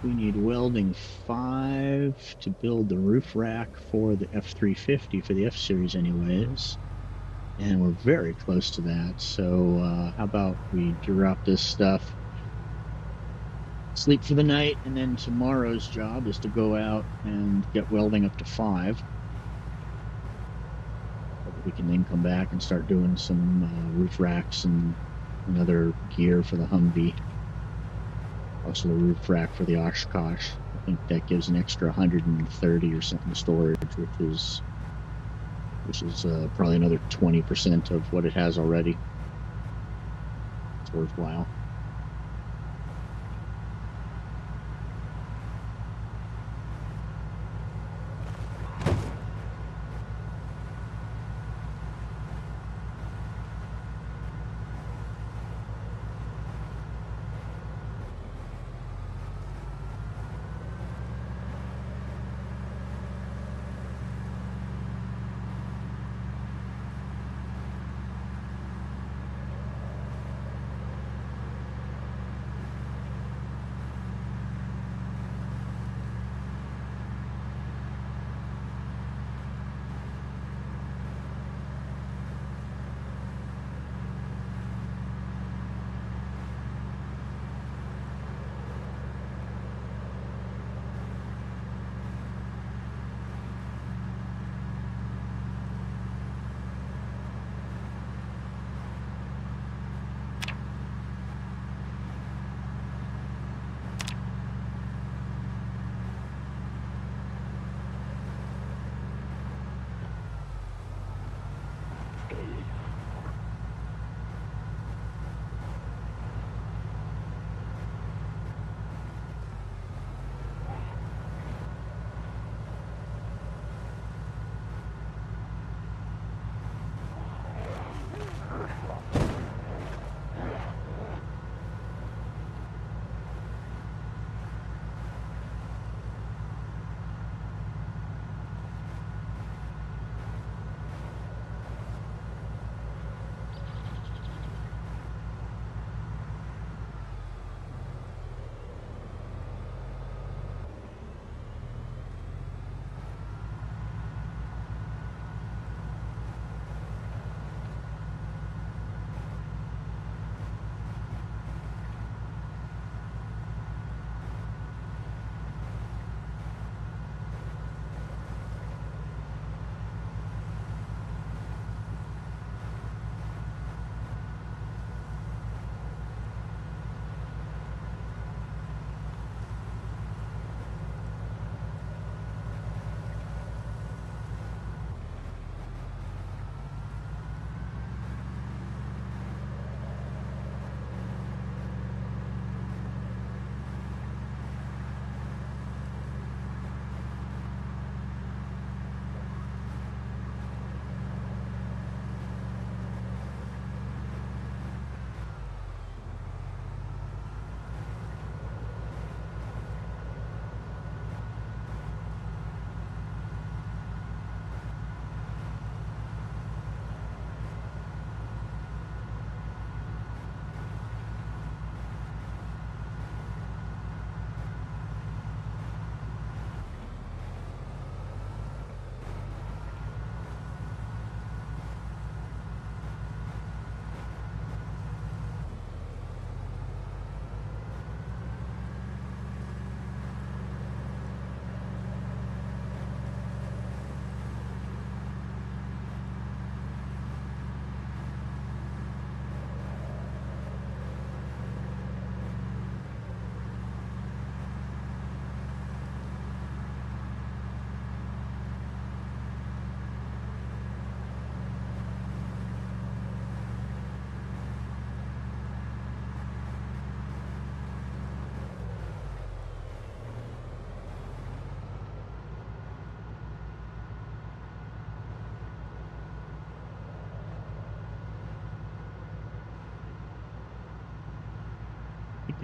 We need welding 5 to build the roof rack for the F350 for the F series anyways. And we're very close to that. So how about we drop this stuff, sleep for the night, and then tomorrow's job is to go out and get welding up to 5. We can then come back and start doing some roof racks and other gear for the Humvee. Also the roof rack for the Oshkosh. I think that gives an extra 130 or something storage, which is probably another 20% of what it has already. It's worthwhile.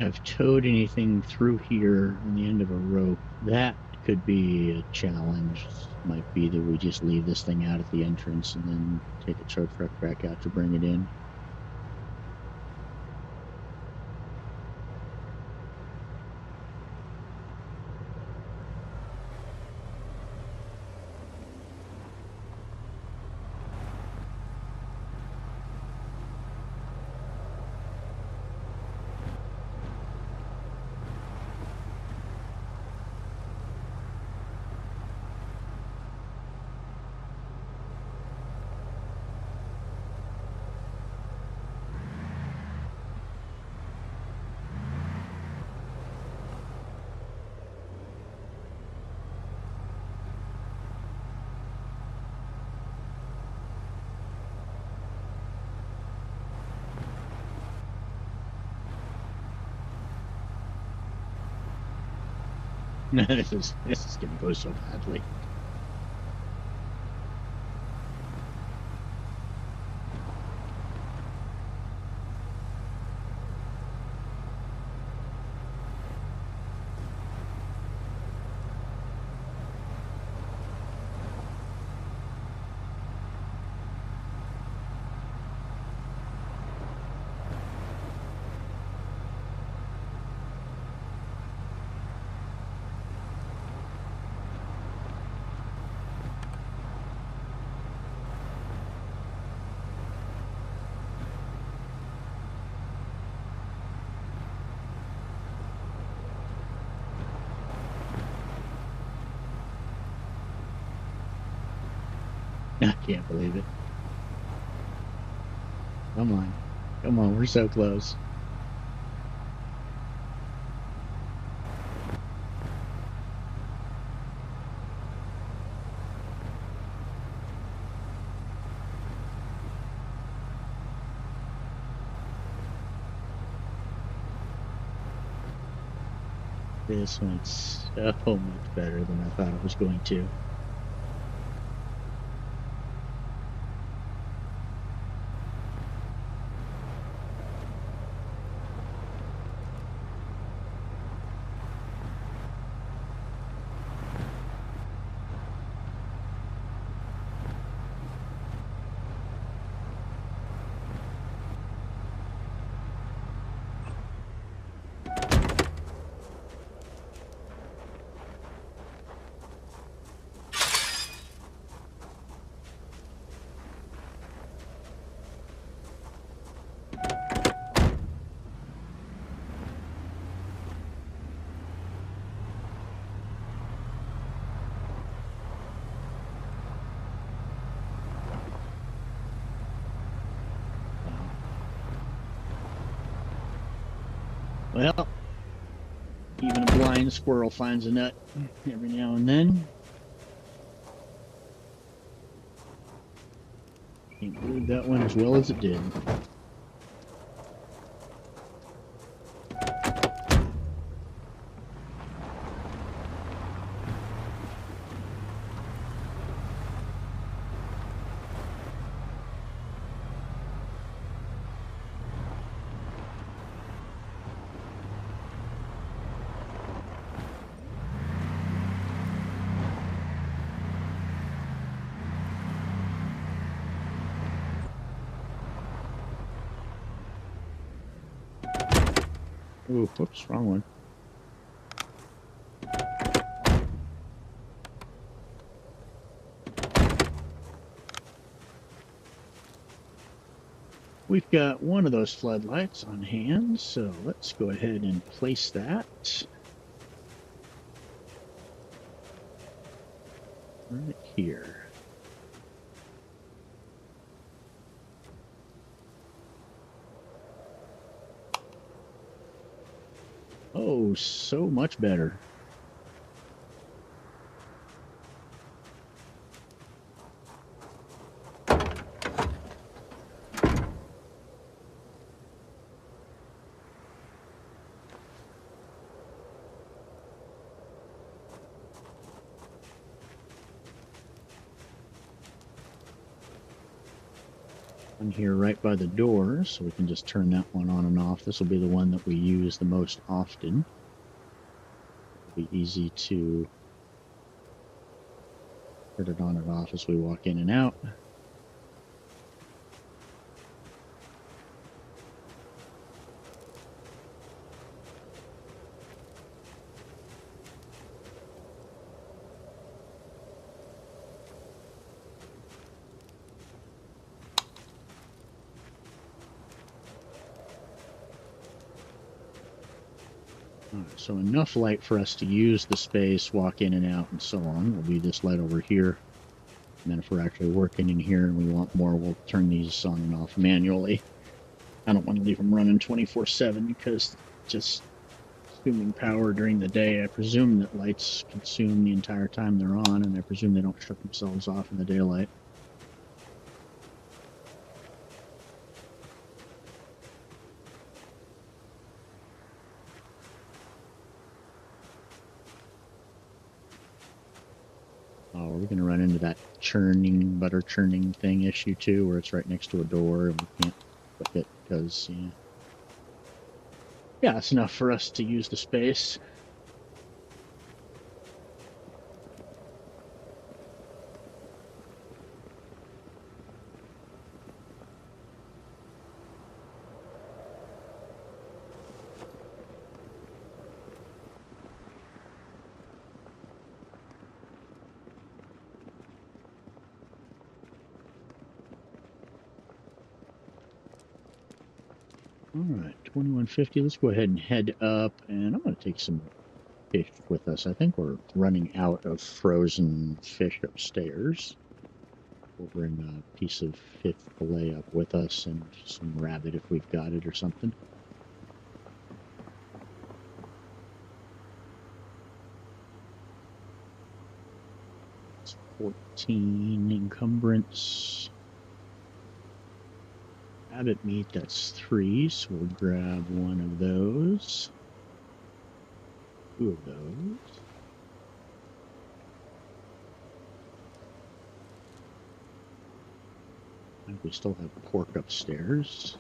I've towed anything through here on the end of a rope. That could be a challenge. Might be that we just leave this thing out at the entrance and then take a tow truck back out to bring it in. This is gonna go so badly. I can't believe it. Come on. Come on, we're so close. This went so much better than I thought it was going to. Well, even a blind squirrel finds a nut every now and then. Can't believe that went as well as it did. Ooh, whoops, wrong one. We've got one of those floodlights on hand, so let's go ahead and place that right here. Oh, so much better. One here right by the door, so we can just turn that one on and off. This will be the one that we use the most often. It'll be easy to turn it on and off as we walk in and out. All right, so enough light for us to use the space, walk in and out, and so on. Will be this light over here. And then if we're actually working in here and we want more, we'll turn these on and off manually. I don't want to leave them running 24/7 because just consuming power during the day, I presume that lights consume the entire time they're on, and I presume they don't shut themselves off in the daylight. Oh, are we going to run into that churning, butter churning thing issue too, where it's right next to a door and we can't click it because, yeah, it's enough for us to use the space. All right, 2150. Let's go ahead and head up, and I'm going to take some fish with us. I think we're running out of frozen fish upstairs. We'll bring a piece of fish fillet up with us and some rabbit if we've got it or something. It's 14 encumbrance. Rabbit meat, that's 3, so we'll grab one of those. 2 of those. I think we still have pork upstairs.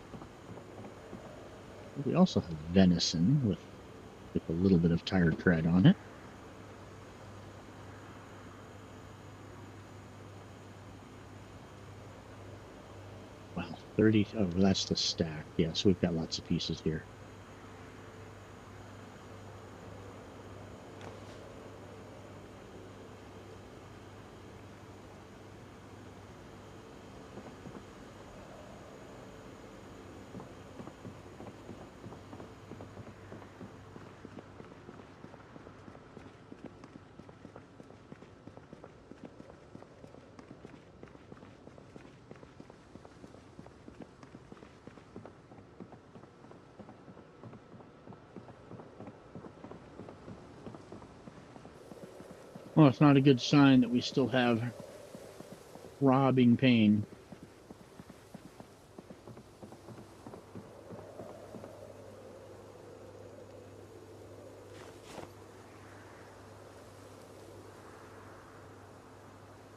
We also have venison with a little bit of tire tread on it. Wow, 30. Oh, that's the stack. Yeah, so we've got lots of pieces here. Well, it's not a good sign that we still have throbbing pain.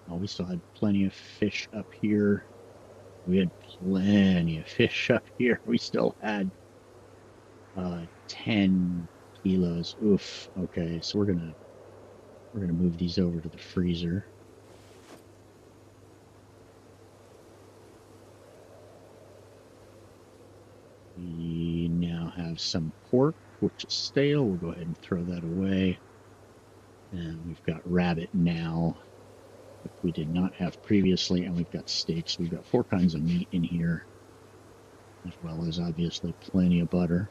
Oh, we still had plenty of fish up here. We had plenty of fish up here. We still had 10 kilos. Oof. Okay, so we're gonna move these over to the freezer. We now have some pork, which is stale. We'll go ahead and throw that away. And we've got rabbit now, which we did not have previously, and we've got steaks. We've got 4 kinds of meat in here, as well as obviously plenty of butter.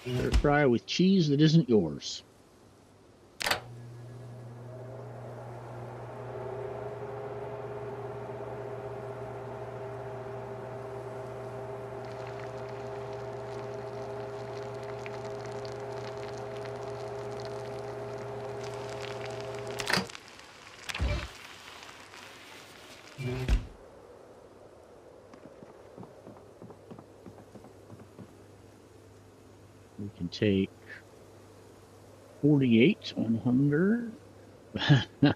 Stir fry with cheese that isn't yours. We can take 48 on hunger. There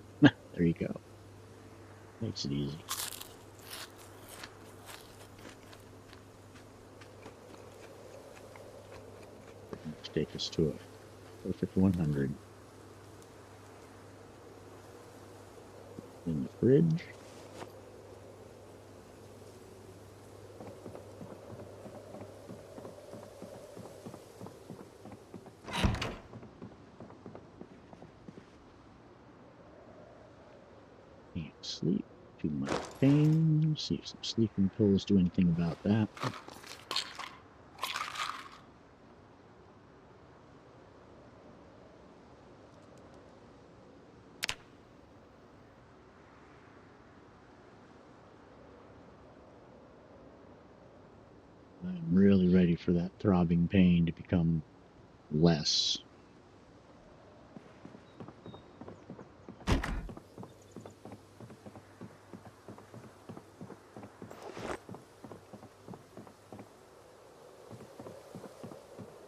you go. Makes it easy. Take us to a perfect 100. In the fridge. Can't sleep. Too much pain. See if some sleeping pills do anything about that. I'm really ready for that throbbing pain to become less.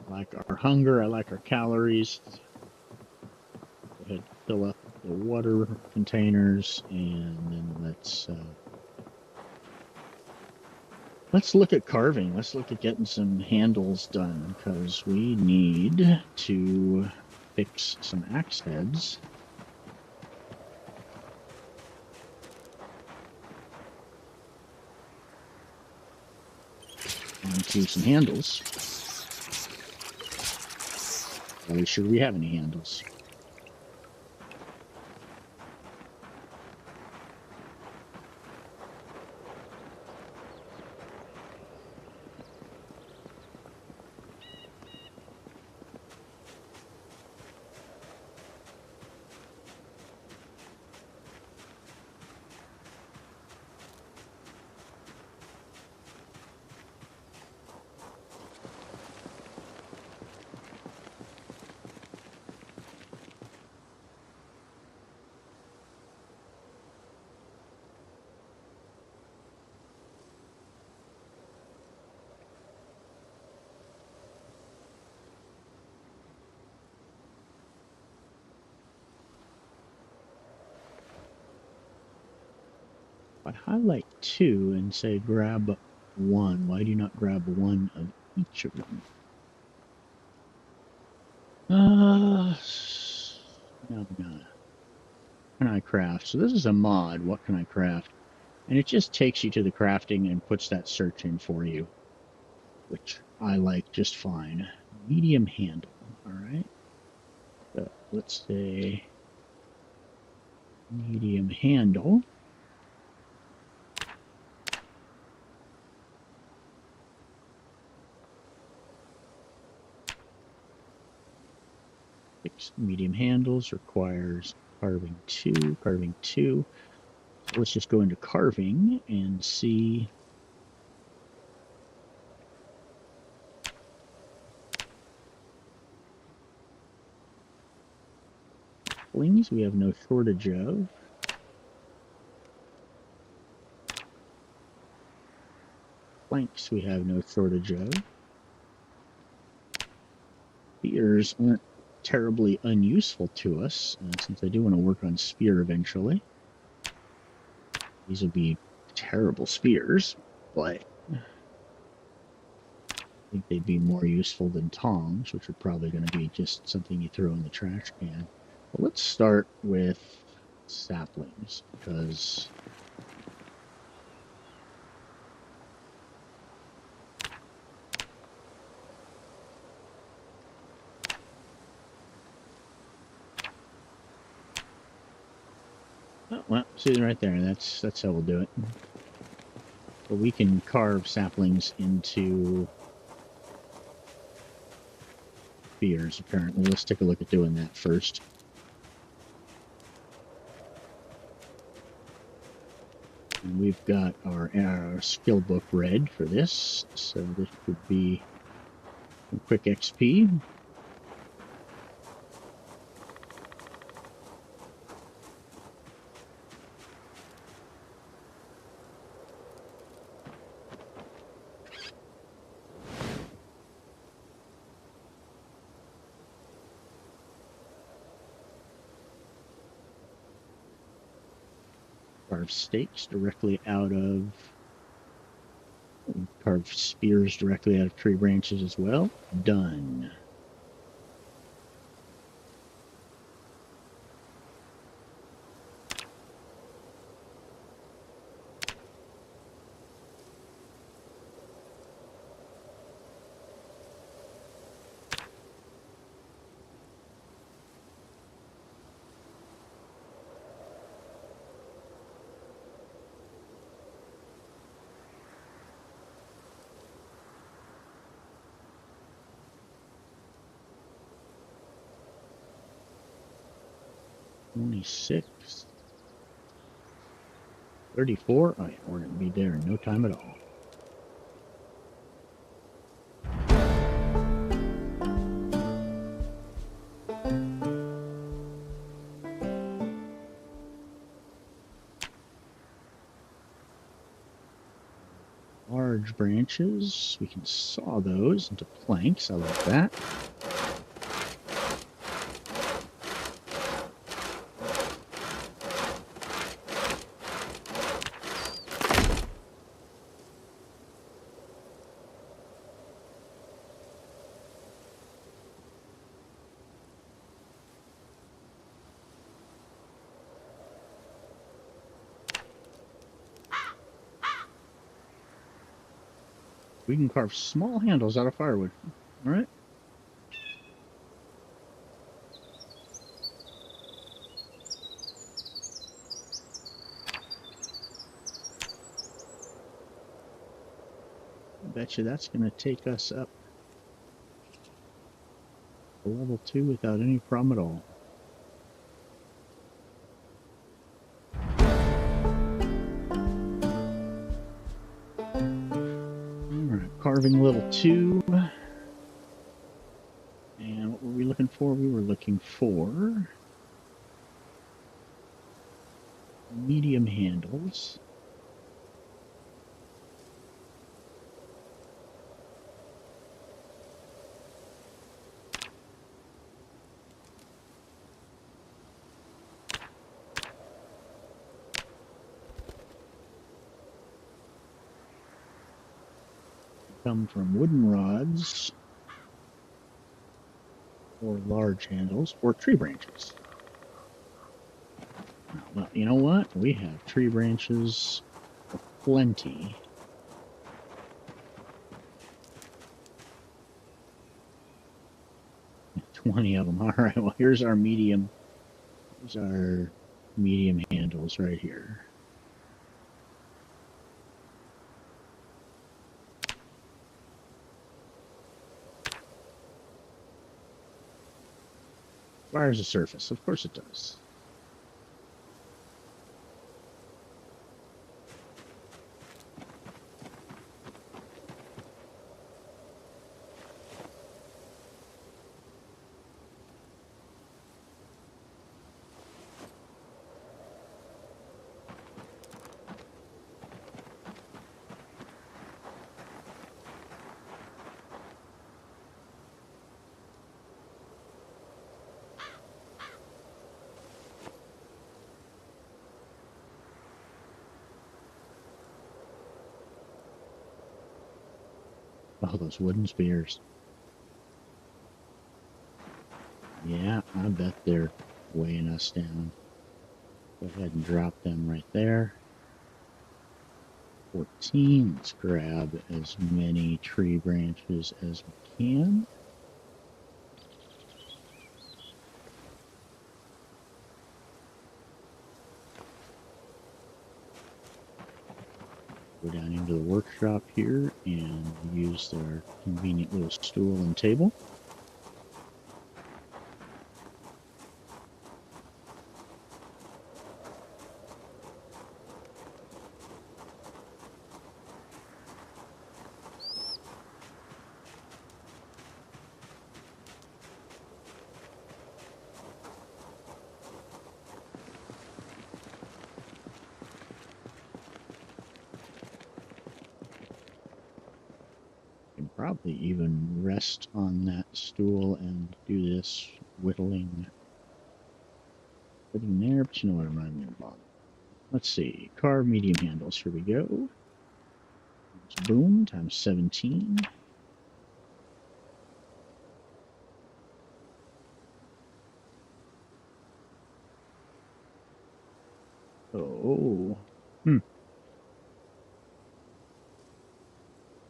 I like our hunger, I like our calories. Go ahead, fill up the water containers, and then let's look at carving. Let's look at getting some handles done, because we need to fix some axe heads. Onto some handles. Are we sure we have any handles? If I highlight two and say grab one, why do you not grab one of each of them? No. What can I craft? So this is a mod. What can I craft? And it just takes you to the crafting and puts that search in for you, which I like just fine. Medium handle. All right. So let's say medium handle. Medium handles requires carving 2, carving 2. So let's just go into carving and see. Saplings we have no shortage of. Planks we have no shortage of. Spears aren't terribly unuseful to us, since I do want to work on spear eventually. These would be terrible spears, but I think they'd be more useful than tongs, which are probably going to be just something you throw in the trash can. But let's start with saplings, because oh, well, see right there. That's how we'll do it. But we can carve saplings into spears, apparently. Let's take a look at doing that first. And we've got our skill book read for this, so this should be some quick XP. Carve stakes directly out of, carve spears directly out of tree branches as well. Done. Only 6. 34. Oh yeah, we're going to be there in no time at all. Large branches, we can saw those into planks. I like that. We can carve small handles out of firewood. All right. I bet you that's going to take us up to level 2 without any problem at all. Carving level 2. And what were we looking for? We were looking for medium handles. Come from wooden rods, or large handles, or tree branches. Well, you know what? We have tree branches plenty. $20 of them. All right. Well, here's our medium. Here's our medium handles right here. Requires a surface. Of course it does. Oh, those wooden spears. Yeah, I bet they're weighing us down. Go ahead and drop them right there. 14. Let's grab as many tree branches as we can. Go down into the workshop here and use our convenient little stool and table. probably even rest on that stool and do this whittling. Putting there, but you know what, I'm not even going to bother. Let's see, carve medium handles, here we go. Boom, times 17. Oh,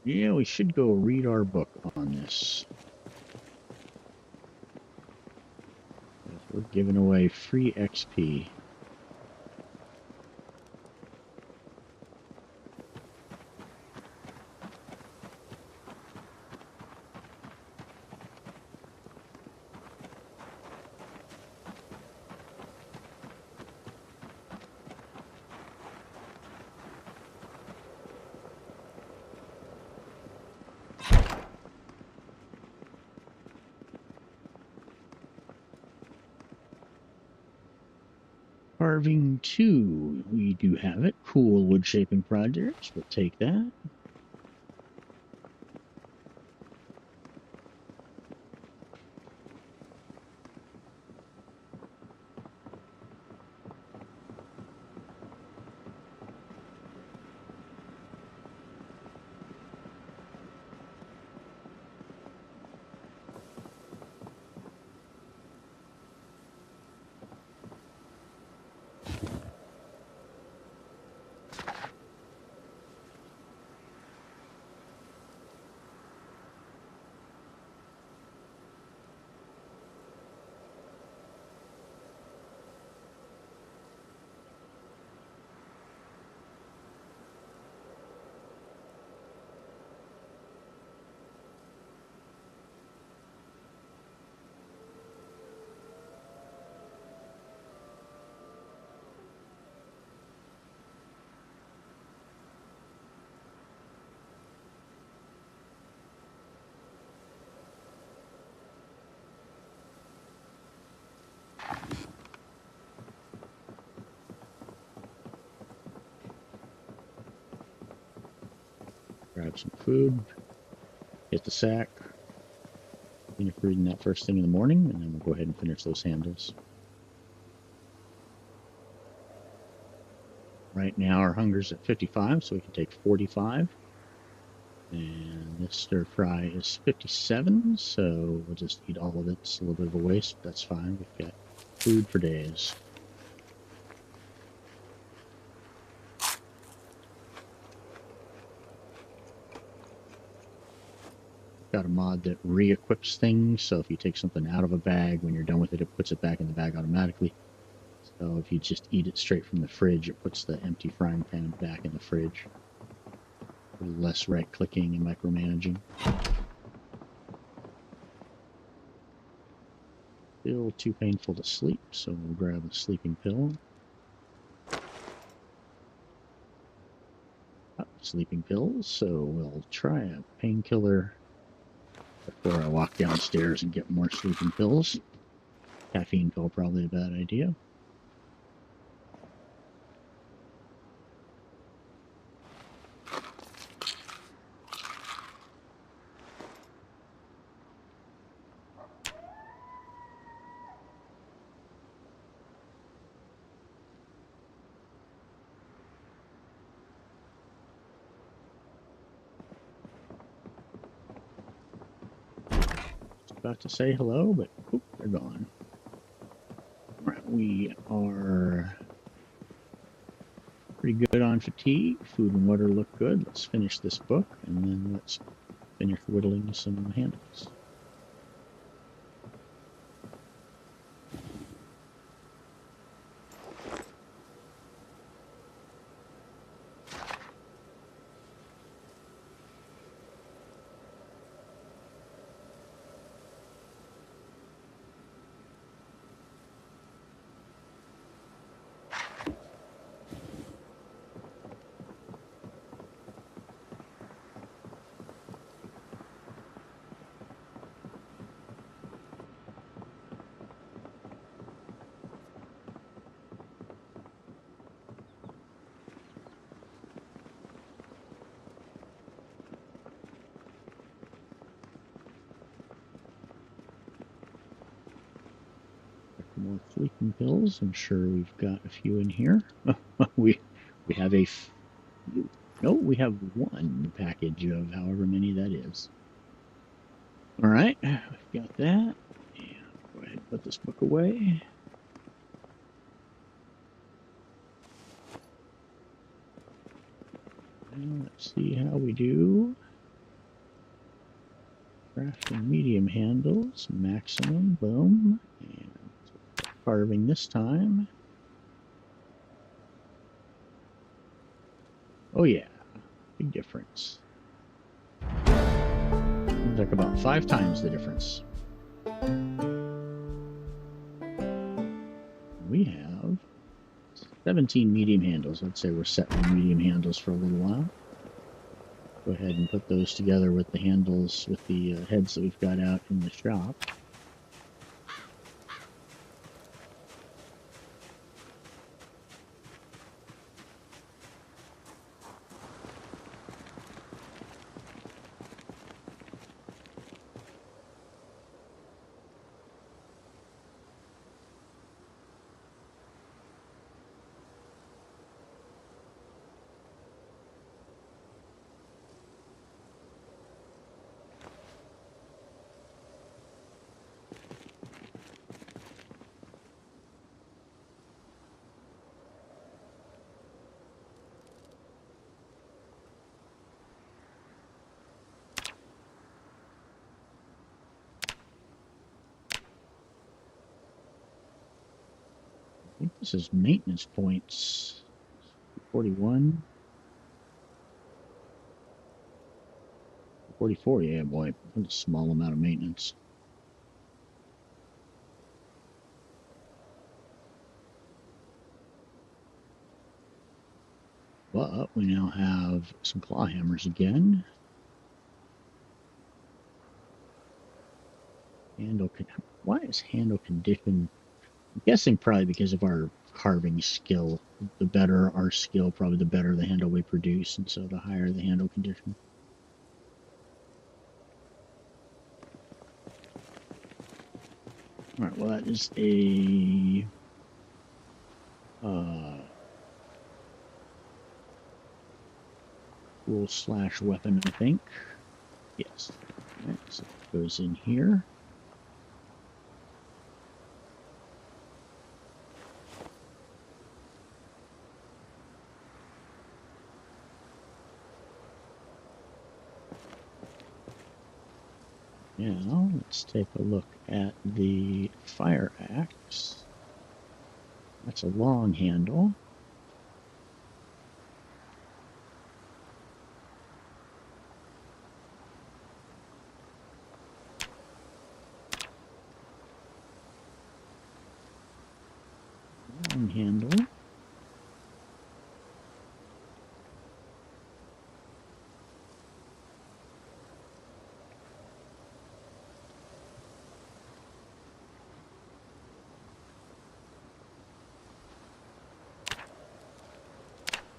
yeah, we should go read our book on this. We're giving away free XP. Carving 2, we do have it. Cool wood shaping projects, we'll take that. Grab some food, hit the sack, finish reading that first thing in the morning, and then we'll go ahead and finish those handles. Right now our hunger's at 55, so we can take 45. And this stir fry is 57, so we'll just eat all of it. It's a little bit of a waste, but that's fine. We've got food for days. Got a mod that re-equips things, so if you take something out of a bag, when you're done with it, it puts it back in the bag automatically. So if you just eat it straight from the fridge, it puts the empty frying pan back in the fridge. A little less right-clicking and micromanaging. Still too painful to sleep, so we'll grab a sleeping pill. Sleeping pills, so we'll try a painkiller before I walk downstairs and get more sleeping pills. Caffeine pill, probably a bad idea. About to say hello, but oop, they're gone. Alright, we are pretty good on fatigue. Food and water look good. Let's finish this book, and then let's finish whittling some handles. More sleeping pills. I'm sure we've got a few in here. we have a few. No, we have one package of however many that is. All right, we've got that. And go ahead and put this book away. Now let's see how we do. Crafting medium handles, maximum, boom. And carving this time. Oh yeah, big difference. Seems like about 5 times the difference. We have 17 medium handles. Let's say we're set with medium handles for a little while. Go ahead and put those together with the handles, with the heads that we've got out in the shop. I think this is maintenance points. 41. 44, yeah, boy. That's a small amount of maintenance. But we now have some claw hammers again. Why is handle condition? I'm guessing probably because of our carving skill. The better our skill, probably the better the handle we produce, and so the higher the handle condition. All right, well, that is a tool/weapon, I think. Yes. All right, so it goes in here. Now, let's take a look at the fire axe. That's a long handle. Long handle.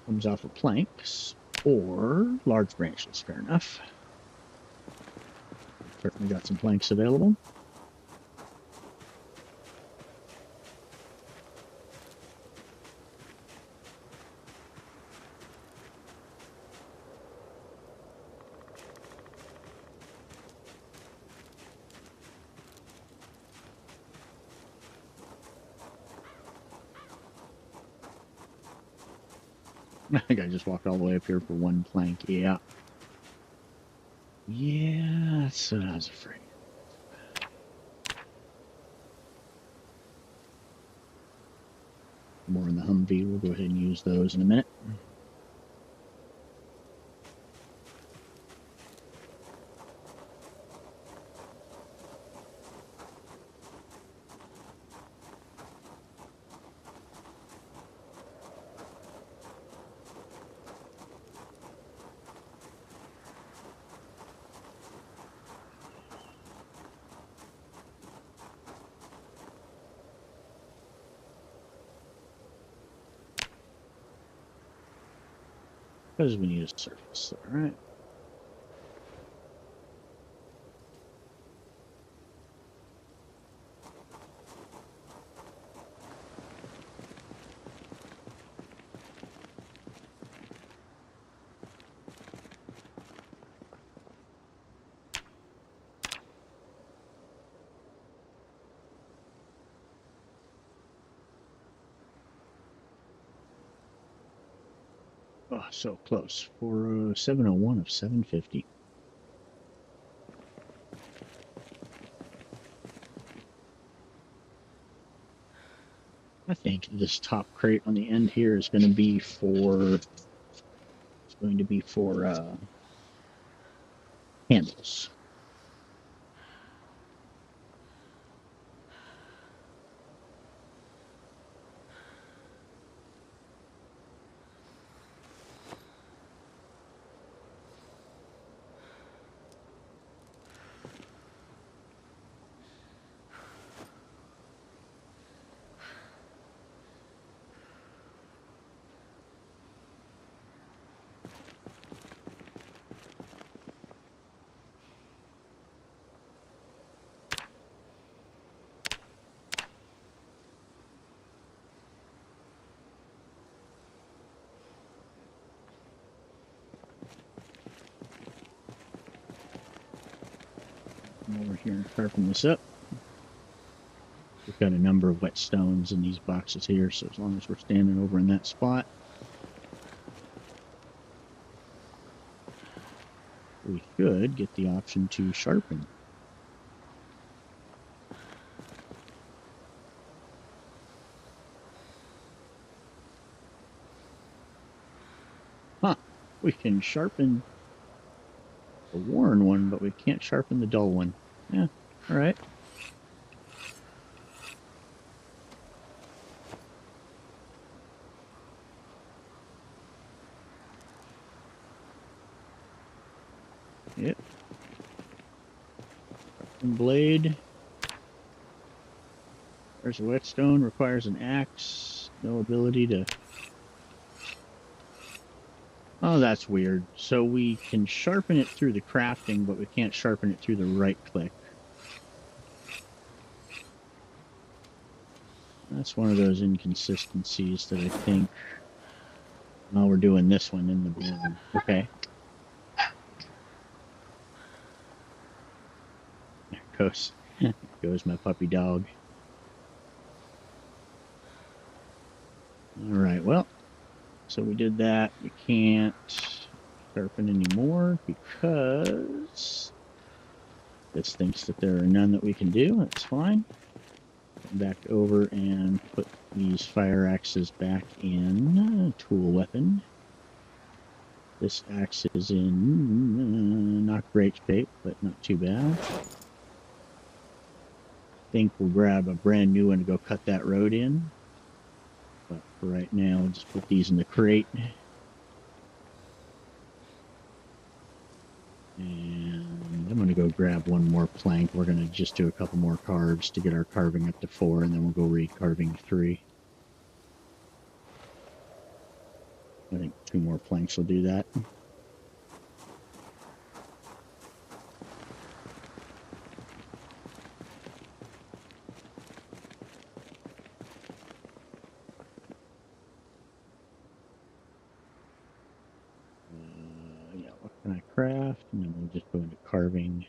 Comes off of planks or large branches, fair enough. Certainly got some planks available. I think I just walked all the way up here for one plank. Yeah. Yeah, that's what I was afraid. More in the Humvee. We'll go ahead and use those in a minute. Because we need a surface, all right. Oh, so close. For 701 of 750. I think this top crate on the end here is going to be for handles. Come over here and sharpen this up. We've got a number of wet stones in these boxes here, so as long as we're standing over in that spot, we should get the option to sharpen. Huh, we can sharpen the worn one, but we can't sharpen the dull one. Yeah, all right. Yep. Sharpen blade. There's a whetstone, requires an axe. No ability to... Oh, that's weird. So we can sharpen it through the crafting, but we can't sharpen it through the right click. That's one of those inconsistencies that I think... Oh, we're doing this one in the boom. Okay. There goes my puppy dog. All right, well, so we did that. We can't sharpen anymore because this thinks that there are none that we can do. That's fine. Come back over and put these fire axes back in tool weapon. This axe is in not great shape, but not too bad. I think we'll grab a brand new one to go cut that road in. But for right now, we'll just put these in the crate. And I'm going to go grab one more plank. We're going to just do a couple more carves to get our carving up to 4, and then we'll go re-carving 3. I think 2 more planks will do that. Yeah, what can I craft? And then we'll just go into carving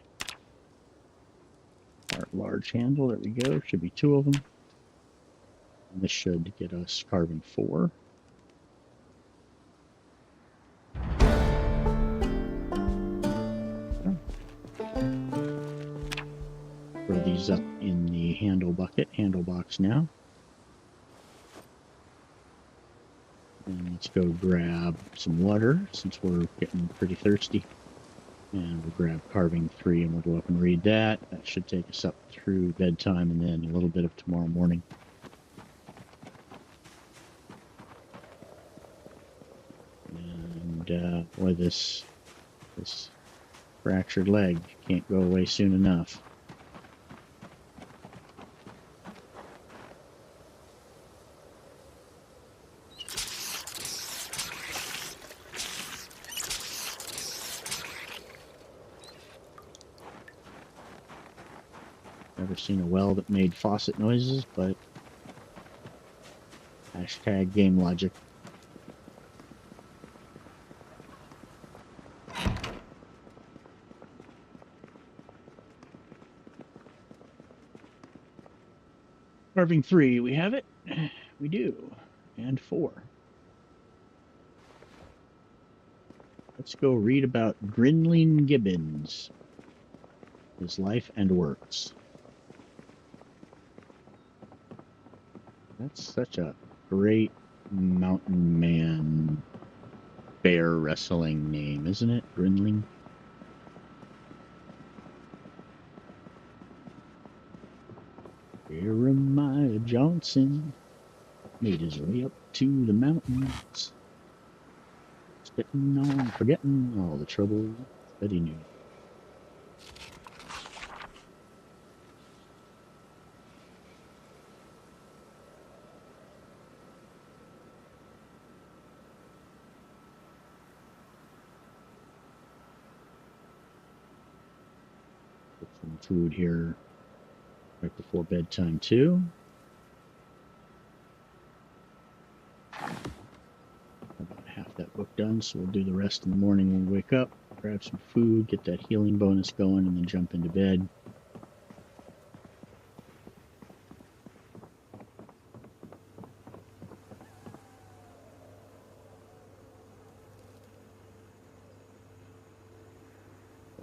our large handle. There we go. Should be 2 of them. And this should get us carving 4. Throw these up in the handle box now. And let's go grab some water since we're getting pretty thirsty. And we'll grab carving 3 and we'll go up and read that. That should take us up through bedtime and then a little bit of tomorrow morning. And boy, this fractured leg can't go away soon enough. Never seen a well that made faucet noises, but hashtag game logic. Carving 3, we have it? We do. And 4. let's go read about Grinling Gibbons, his life and works. That's such a great mountain man bear wrestling name, isn't it? Grinling. Jeremiah Johnson made his way up to the mountains, spitting on, forgetting all the trouble that he knew. Put some food here right before bedtime too. About half that book done, so we'll do the rest in the morning when we wake up, grab some food, get that healing bonus going, and then jump into bed.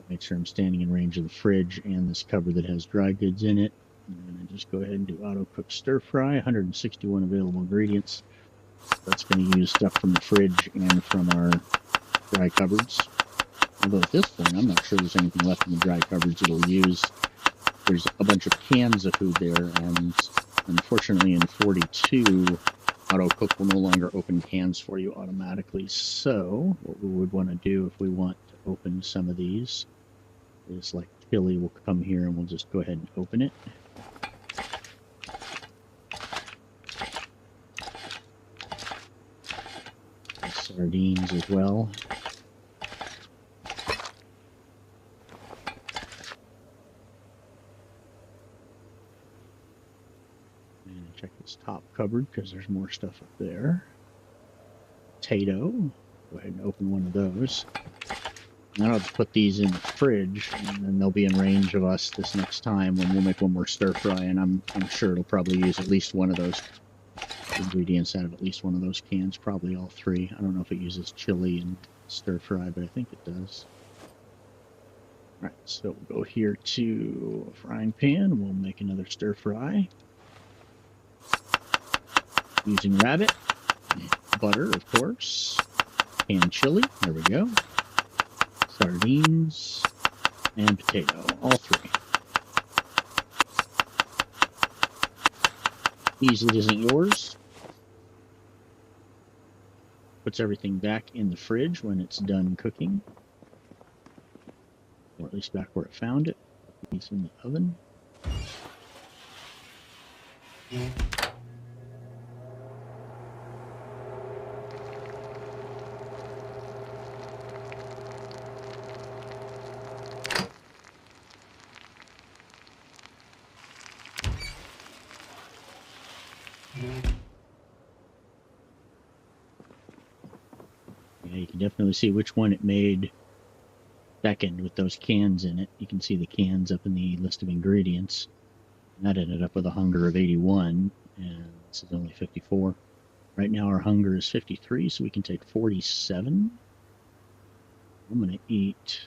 Make sure I'm standing in range of the fridge and this cupboard that has dry goods in it. I'm going to just go ahead and do auto cook stir fry, 161 available ingredients. That's going to use stuff from the fridge and from our dry cupboards. Although at this point, I'm not sure there's anything left in the dry cupboards it'll use. There's a bunch of cans of food there, and unfortunately in 42, auto cook will no longer open cans for you automatically. So what we would want to do if we want to open some of these is, like chili, will come here and we'll just go ahead and open it. Sardines as well. And check this top cupboard because there's more stuff up there. Potato. Go ahead and open one of those. Now I'll just put these in the fridge, and then they'll be in range of us this next time when we'll make one more stir fry, and I'm sure it'll probably use at least one of those ingredients out of at least one of those cans, probably all three. I don't know if it uses chili and stir fry, but I think it does. All right, so we'll go here to a frying pan. We'll make another stir fry using rabbit, butter, of course, canned chili. There we go. Sardines and potato, all three. Easily isn't yours. Puts everything back in the fridge when it's done cooking, or at least back where it found it. Put these in the oven. Yeah, you can definitely see which one it made second with those cans in it. You can see the cans up in the list of ingredients. And that ended up with a hunger of 81, and this is only 54. Right now our hunger is 53, so we can take 47. I'm going to eat...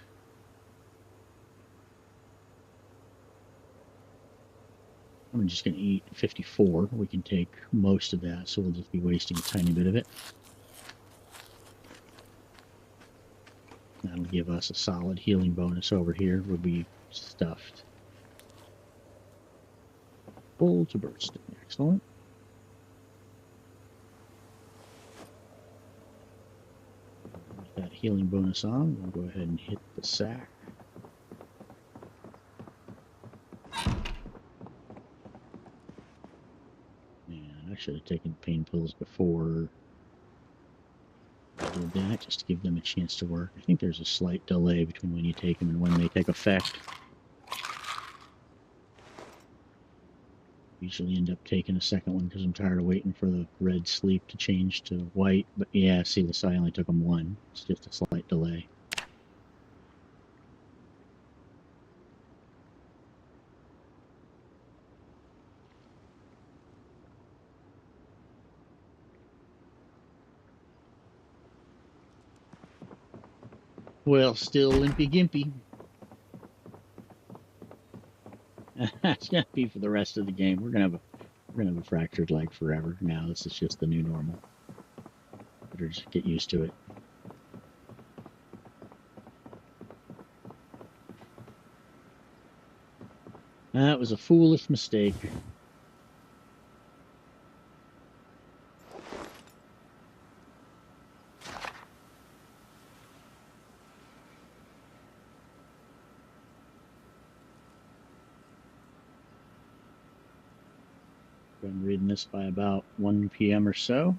I'm just going to eat 54. We can take most of that, so we'll just be wasting a tiny bit of it. That'll give us a solid healing bonus over here. We'll be stuffed full to bursting. Excellent. With that healing bonus on, we'll go ahead and hit the sack. And I should have taken pain pills before I did that, just to give them a chance to work. I think there's a slight delay between when you take them and when they take effect. Usually end up taking a second one because I'm tired of waiting for the red sleep to change to white. But yeah, see this, I only took them one. It's just a slight delay. Well, still limpy gimpy. That's gonna be for the rest of the game. We're gonna have a fractured leg forever. Now this is just the new normal. Better just get used to it. That was a foolish mistake. I'm reading this by about 1 p.m. or so.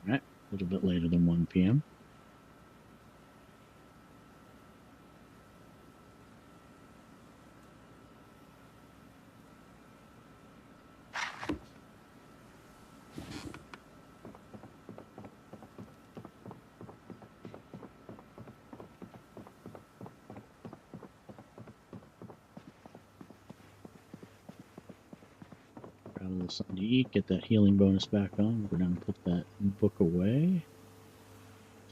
All right, a little bit later than 1 p.m. Grab a little something to eat, get that healing bonus back on. We're going to put that book away.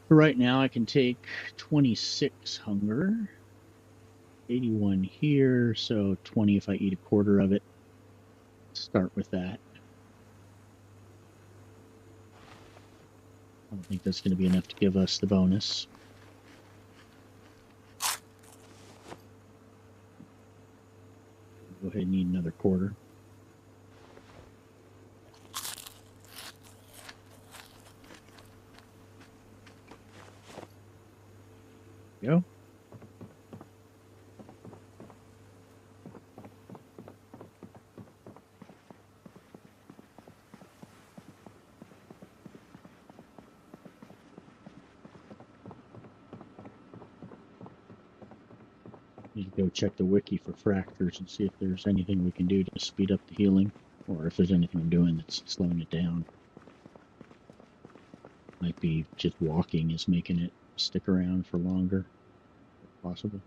For right now, I can take 26 hunger, 81 here, so 20 if I eat a quarter of it. Start with that. I don't think that's going to be enough to give us the bonus. Go ahead and eat another quarter. Go. Need to go check the wiki for fractures and see if there's anything we can do to speed up the healing, or if there's anything I'm doing that's slowing it down. Might be just walking is making it stick around for longer, if possible.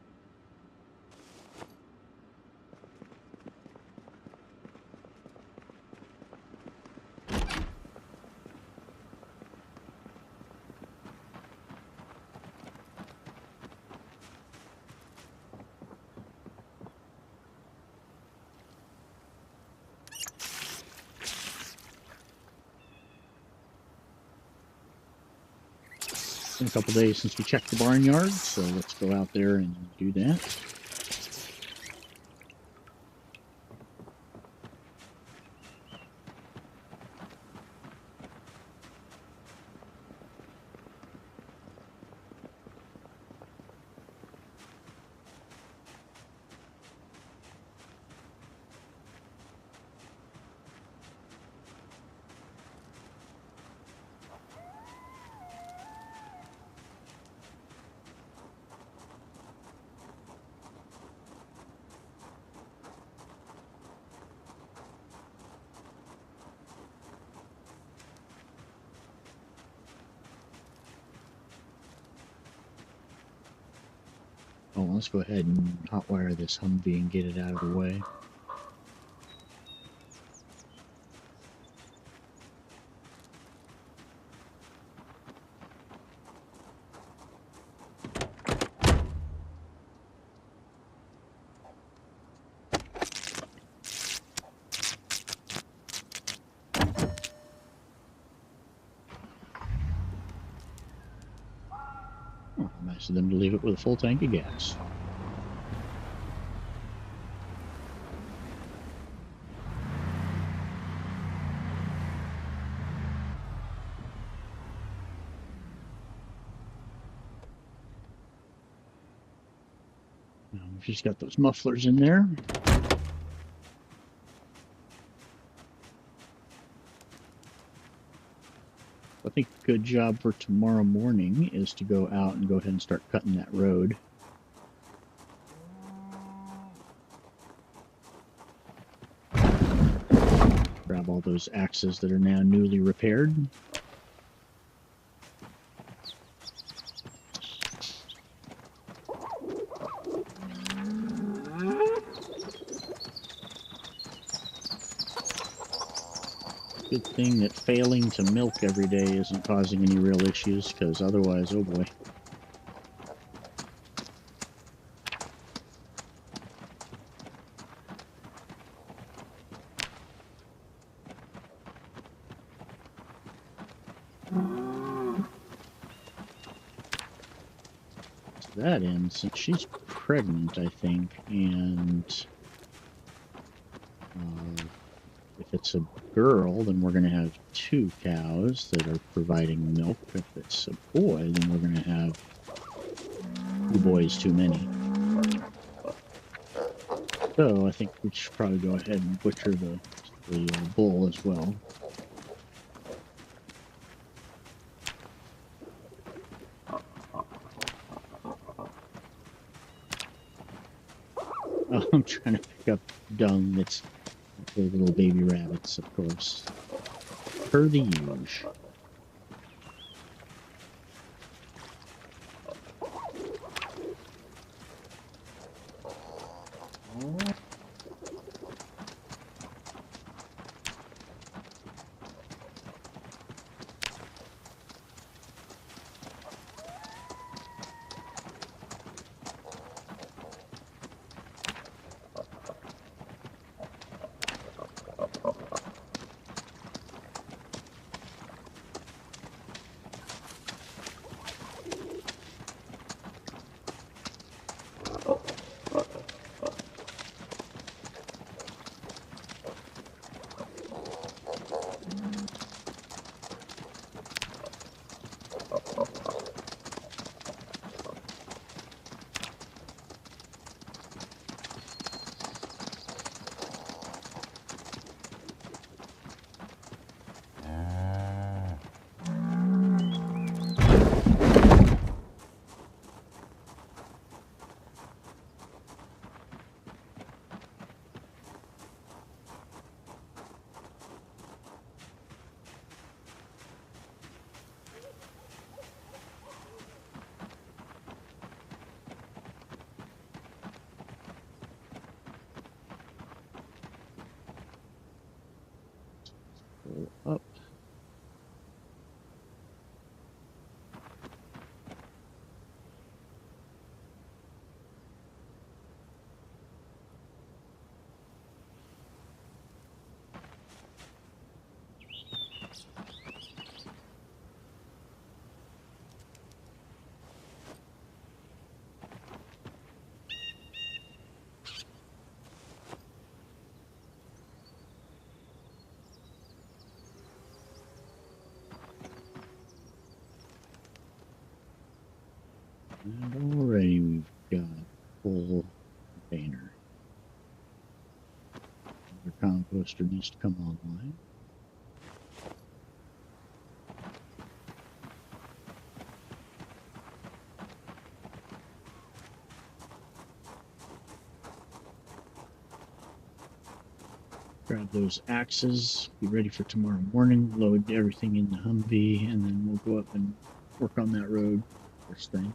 It's been a couple days since we checked the barnyard, so let's go out there and do that. Oh, let's go ahead and hotwire this Humvee and get it out of the way. Oh, nice of them to leave it with a full tank of gas. We've just got those mufflers in there. I think a good job for tomorrow morning is to go out and go ahead and start cutting that road. Grab all those axes that are now newly repaired. Good thing that failing to milk every day isn't causing any real issues, because otherwise, oh boy. To that end, since she's pregnant, I think, and if it's a girl, then we're going to have 2 cows that are providing milk. If it's a boy, then we're going to have 2 boys too many. So I think we should probably go ahead and butcher the bull as well. I'm trying to pick up dung that's for little baby rabbits, of course, per the usual. Up. And already we've got a full container. Our composter needs to come online. Grab those axes, be ready for tomorrow morning, load everything in the Humvee, and then we'll go up and work on that road first thing.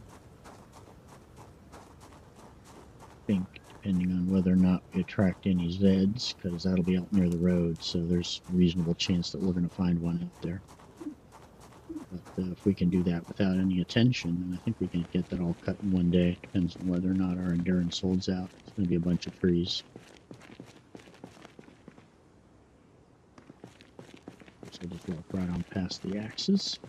I think, depending on whether or not we attract any Zeds, because that'll be out near the road, so there's a reasonable chance that we're going to find one out there. But if we can do that without any attention, then I think we can get that all cut in one day. Depends on whether or not our endurance holds out. It's going to be a bunch of trees. So just walk right on past the axes.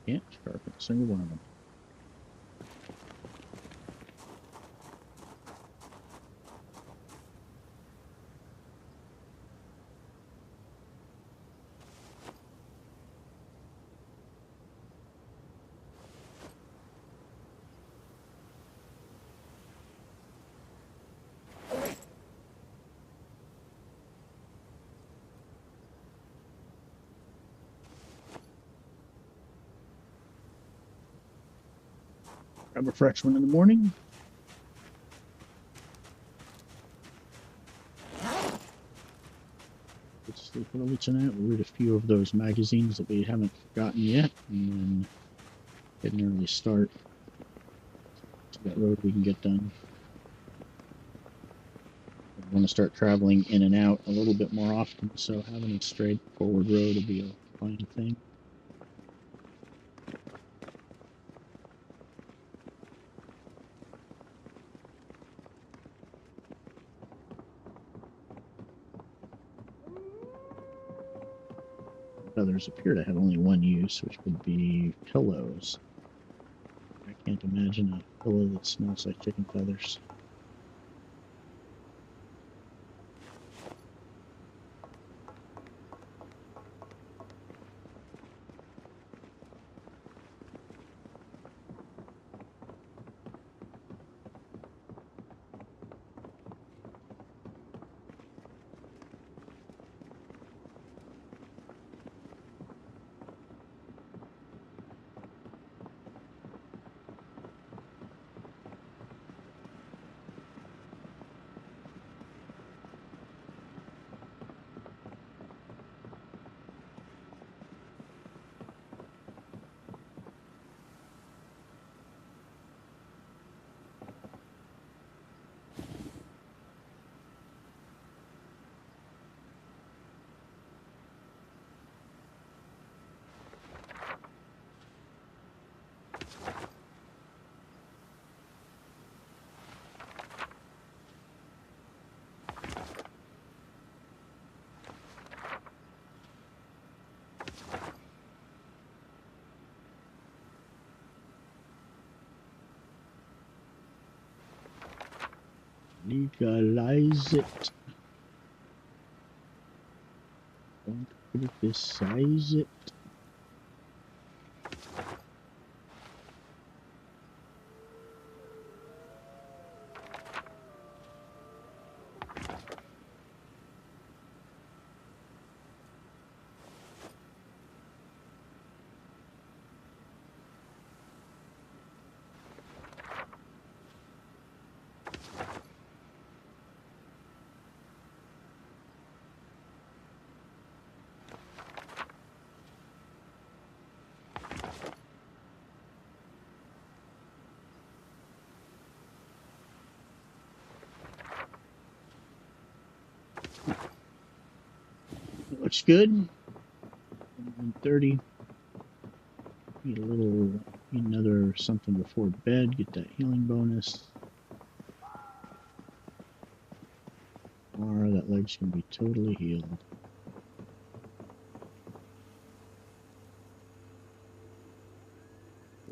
Can't sharpen a single one of them. Grab a fresh one in the morning. Let's sleep early tonight. We'll read a few of those magazines that we haven't forgotten yet, and then get an early start to that road we can get done. I want to start traveling in and out a little bit more often, so having a straightforward road will be a fine thing. Others appear to have only one use, which would be pillows. I can't imagine a pillow that smells like chicken feathers. Legalize it. Don't criticize it. It looks good. 130. Need another something before bed. Get that healing bonus. Tomorrow that leg's gonna be totally healed.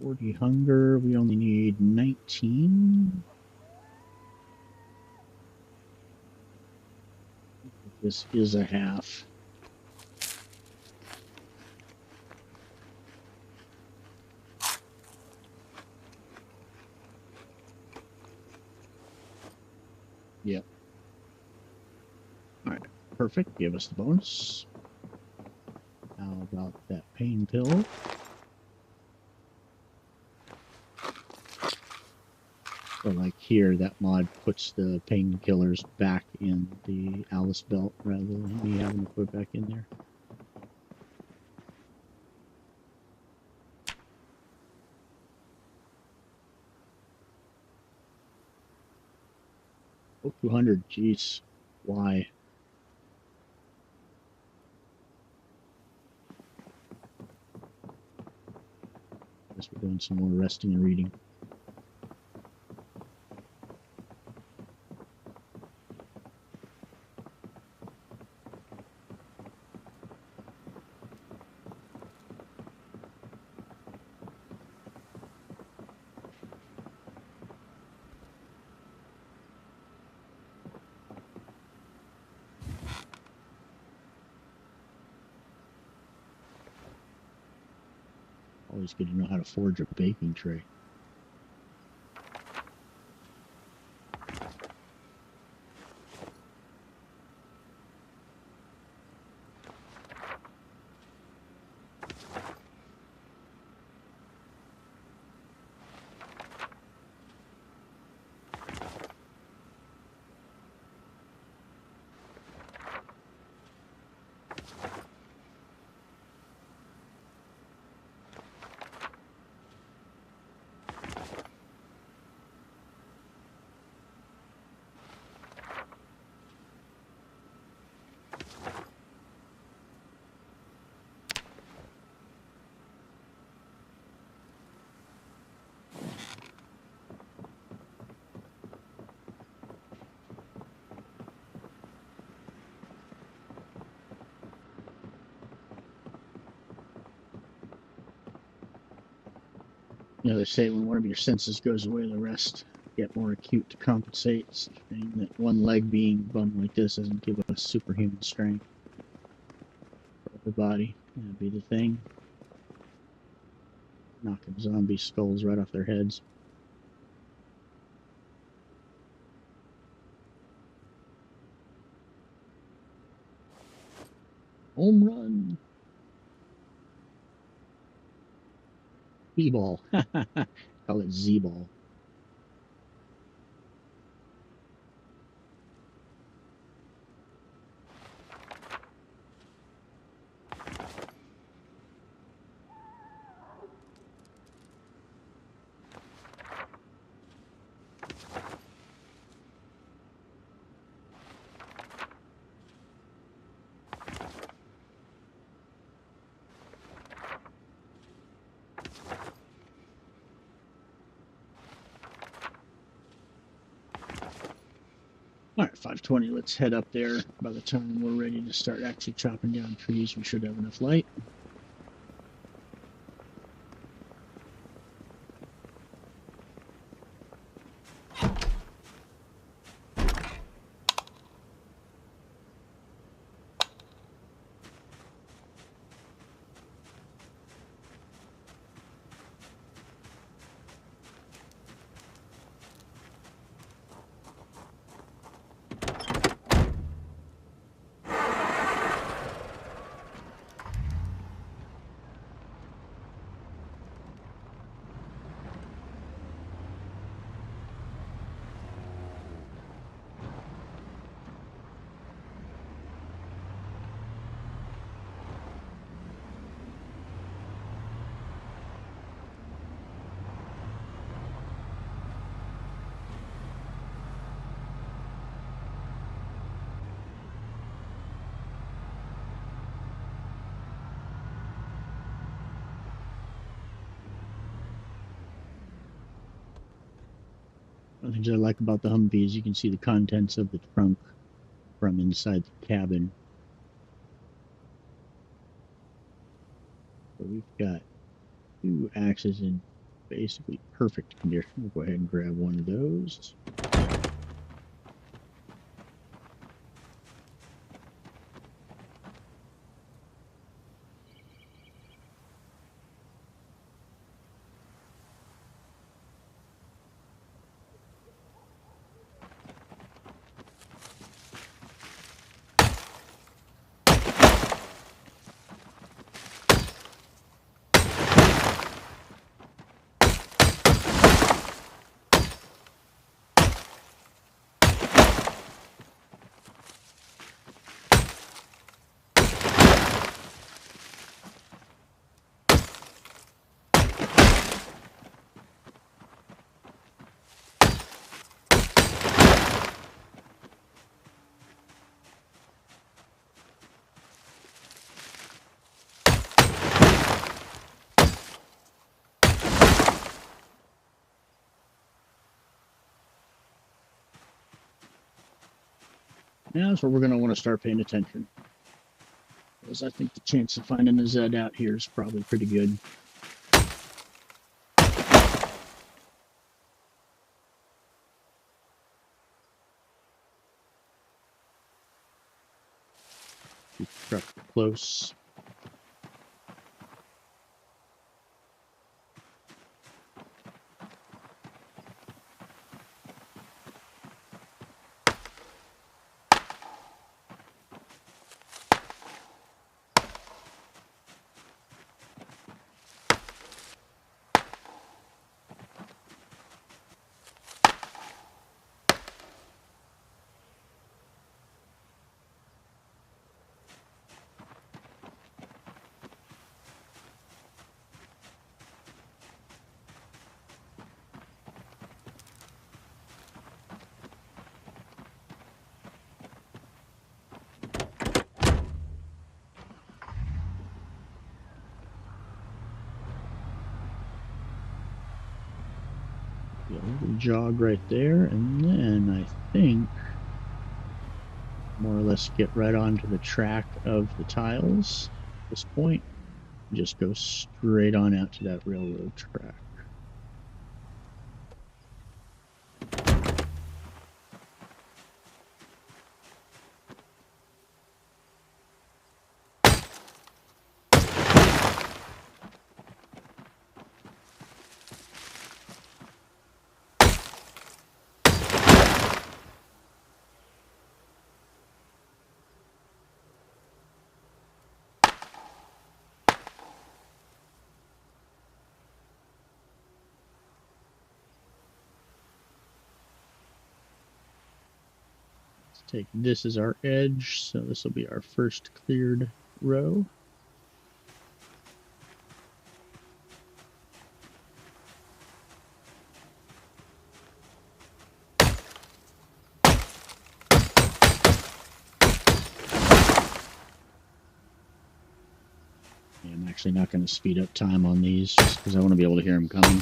40 hunger. We only need 19. This is a half. Yep. All right, perfect. Give us the bonus. How about that pain pill? So like here, that mod puts the painkillers back in the Alice belt rather than me having to put it back in there. Oh, 200. Jeez. Why? Guess we're doing some more resting and reading. Always good to know how to forge a baking tray. You know, they say when one of your senses goes away, the rest get more acute to compensate, saying that one leg being bummed like this doesn't give us superhuman strength for the body. That'd be the thing. Knocking zombie skulls right off their heads. Home run. B-ball. Call it Z-ball. All right, 520, let's head up there. By the time we're ready to start actually chopping down trees, we should have enough light. One of the things I like about the Humvee is you can see the contents of the trunk from inside the cabin. So we've got 2 axes in basically perfect condition. We'll go ahead and grab one of those. Now that's where we're going to want to start paying attention, because I think the chance of finding a Zed out here is probably pretty good. Keep the truck close. jog right there, and then I think more or less get right onto the track of the tiles at this point. Just go straight on out to that railroad track. Take this as our edge, so this will be our first cleared row. I'm actually not going to speed up time on these just because I want to be able to hear them coming.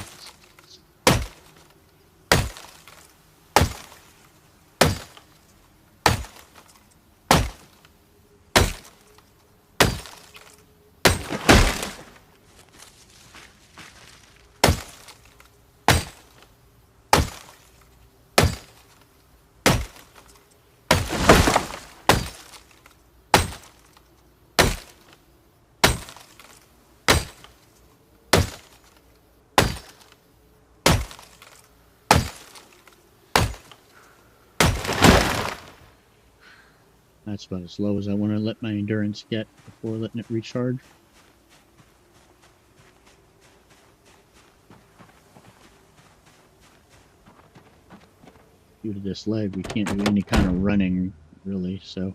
That's about as low as I want to let my endurance get before letting it recharge. Due to this leg, we can't do any kind of running, really, so...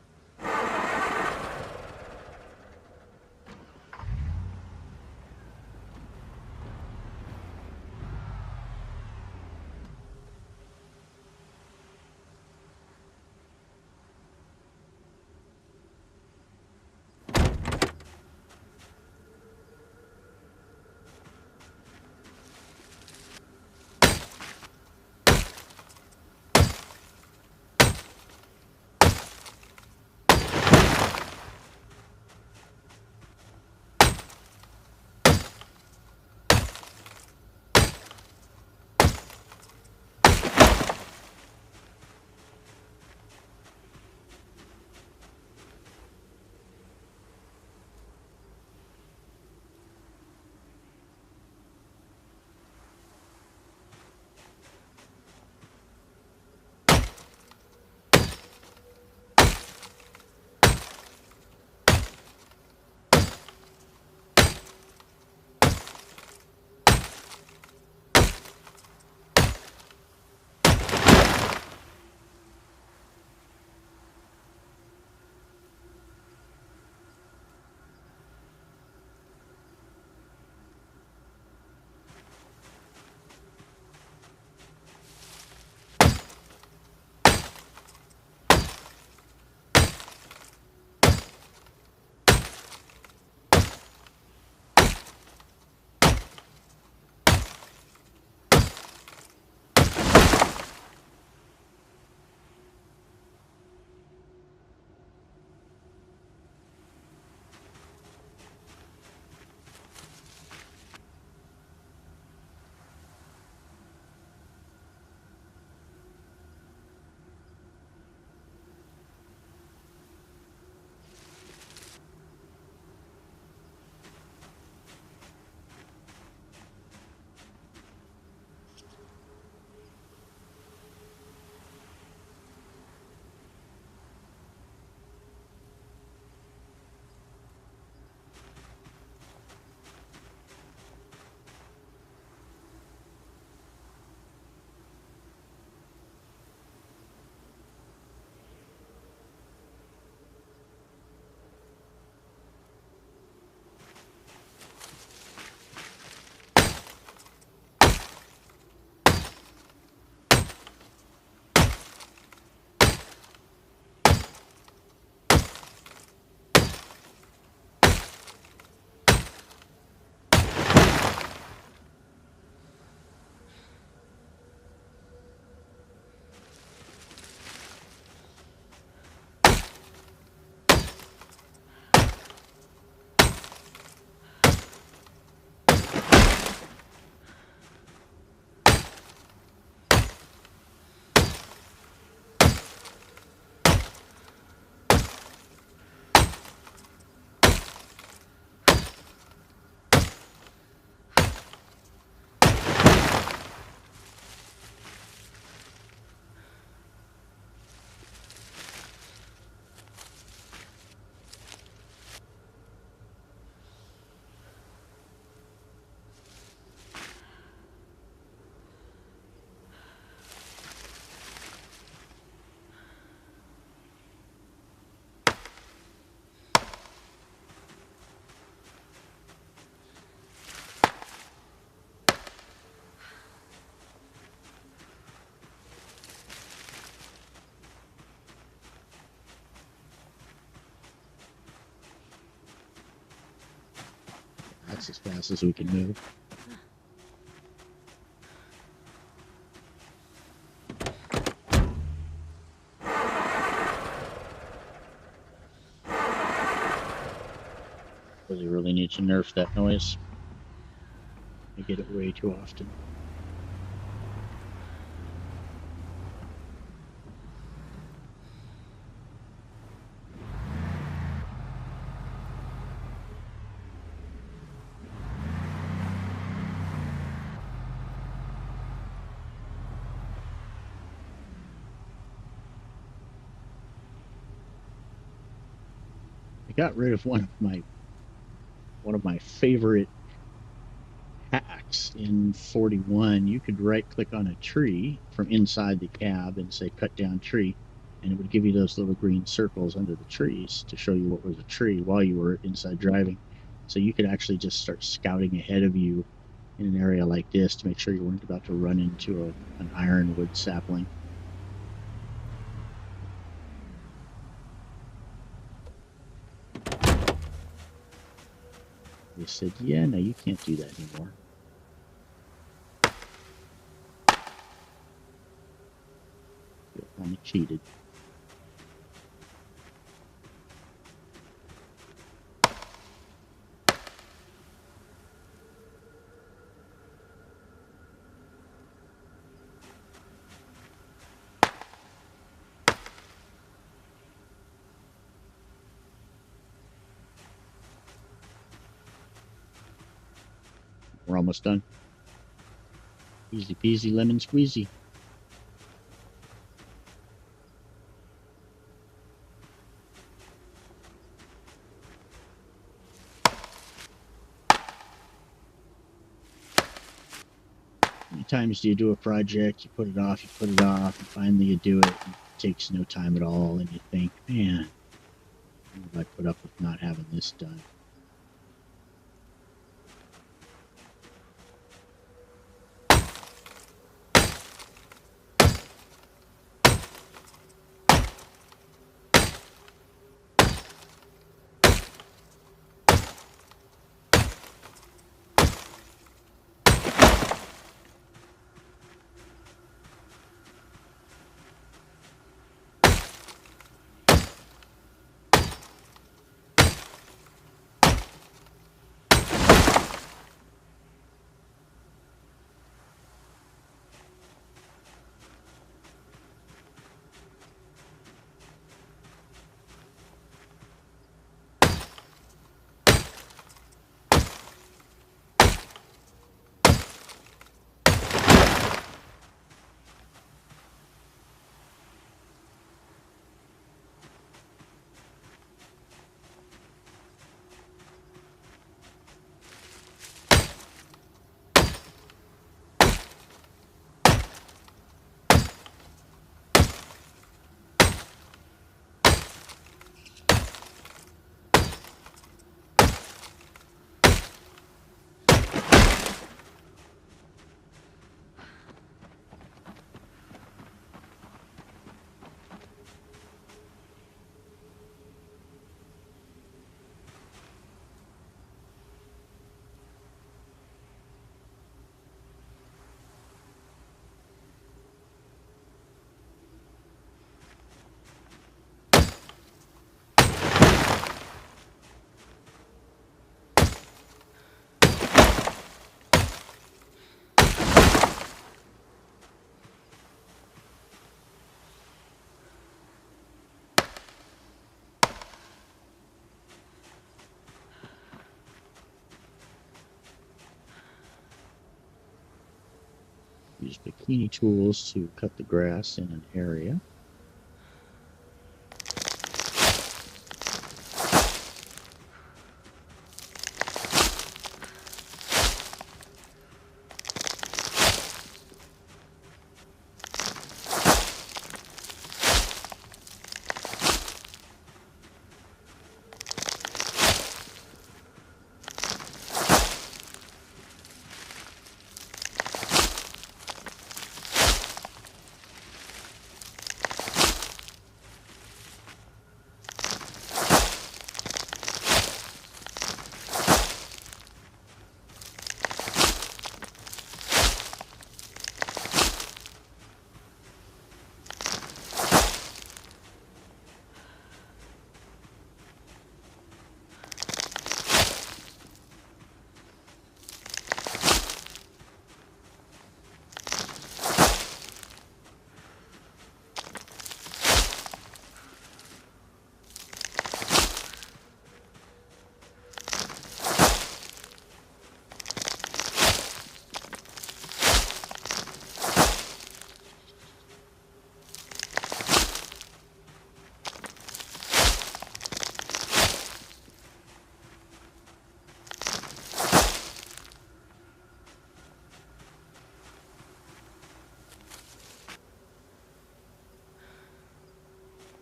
That's as fast as we can move. Really need to nerf that noise. I get it way too often. I got rid of one of my favorite hacks in 41. You could right click on a tree from inside the cab and say cut down tree, and it would give you those little green circles under the trees to show you what was a tree while you were inside driving. So you could actually just start scouting ahead of you in an area like this to make sure you weren't about to run into an ironwood sapling. They said, yeah, no, you can't do that anymore. Feel kind of cheated. We're almost done. Easy peasy lemon squeezy. How many times do you do a project, you put it off, and finally you do it, and it takes no time at all, and you think, man, what have I put up with not having this done? Use bikini tools to cut the grass in an area.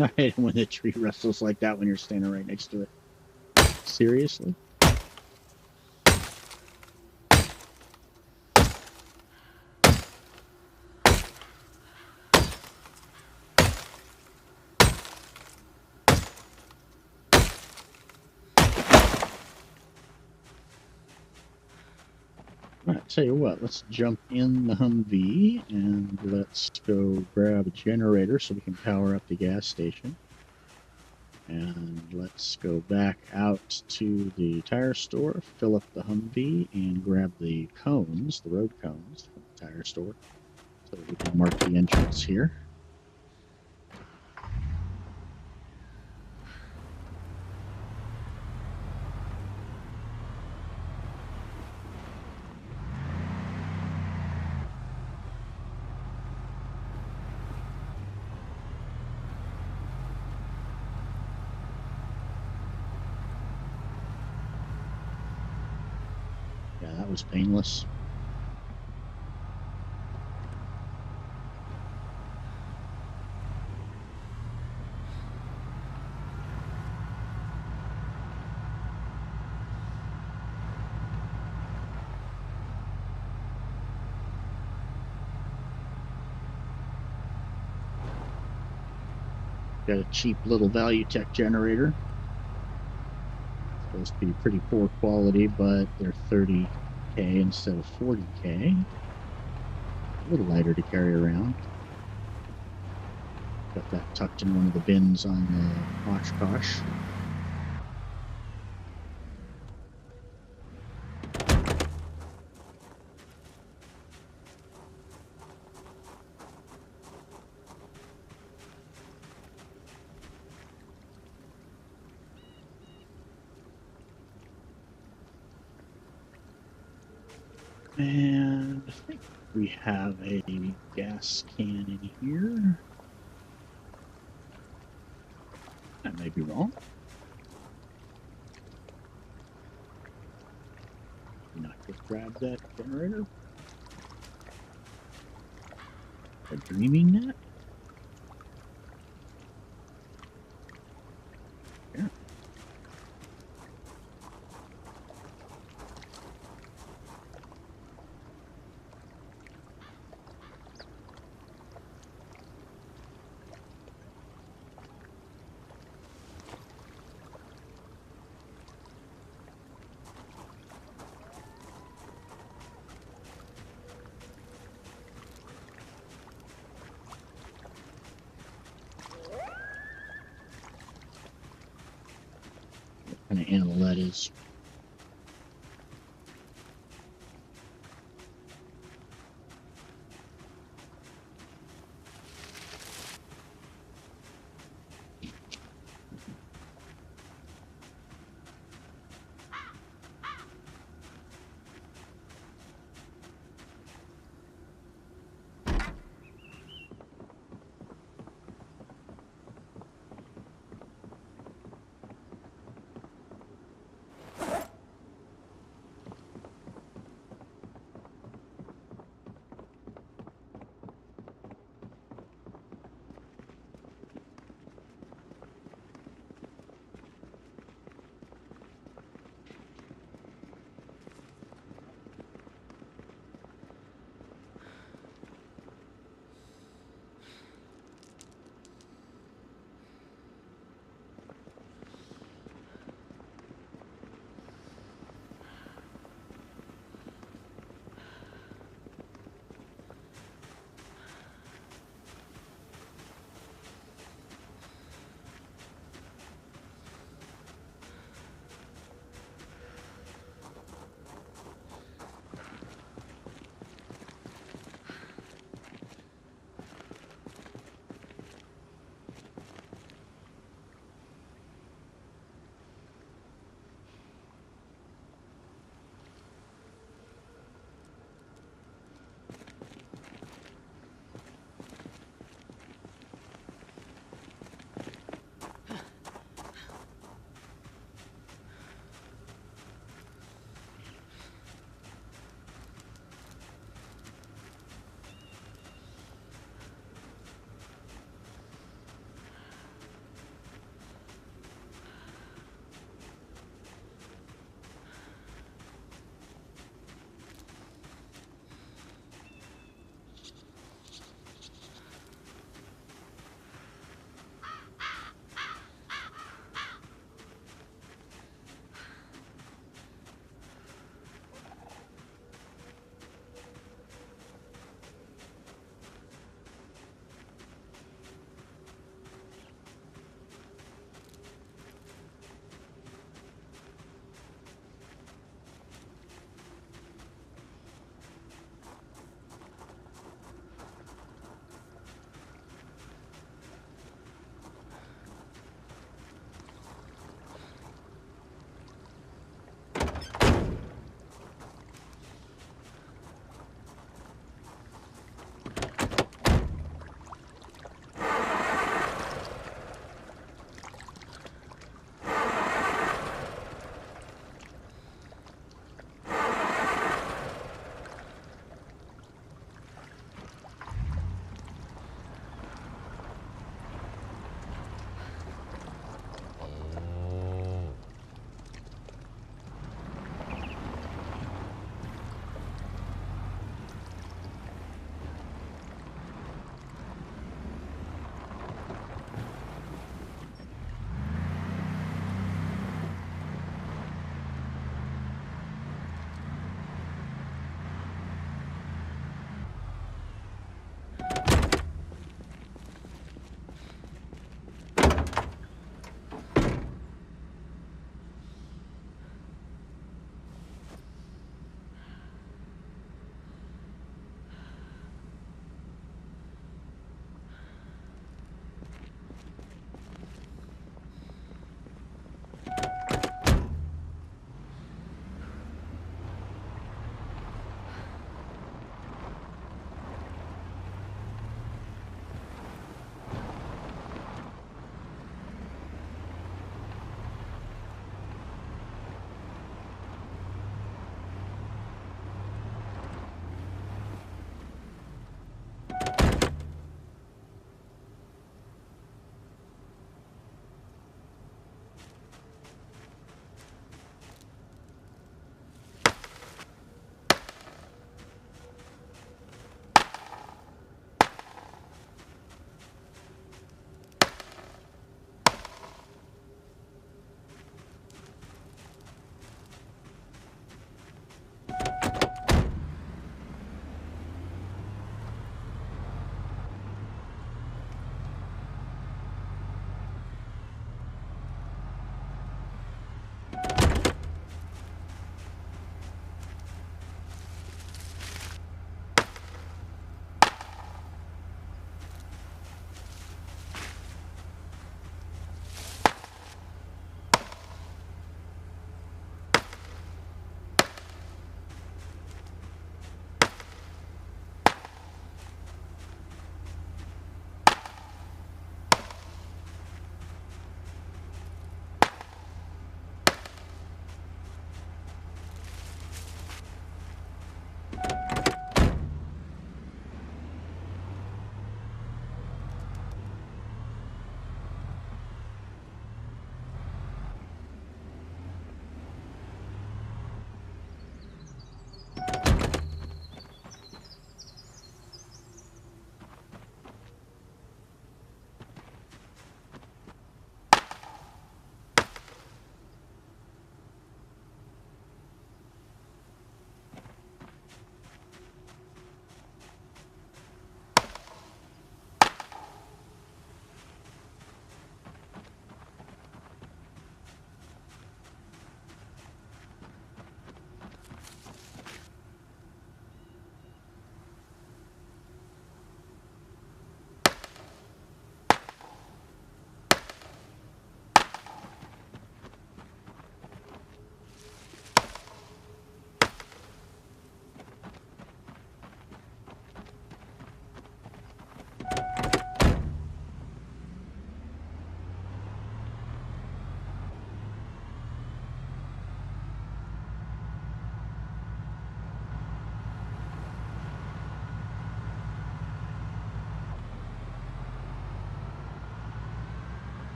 I hate when the tree rustles like that when you're standing right next to it. Seriously? Alright, tell you what, let's jump in the Humvee and let's go grab a generator so we can power up the gas station. And let's go back out to the tire store, fill up the Humvee, and grab the cones, the road cones from the tire store, so that we can mark the entrance here. Yeah, that was painless. Got a cheap little Value-Tech generator. Supposed to be pretty poor quality, but they're 30K instead of 40K. A little lighter to carry around. Got that tucked in one of the bins on the Oshkosh. And I think we have a gas can in here. I may be wrong. Did not just grab that generator. A dreaming net? Yeah. What kind of animal that is.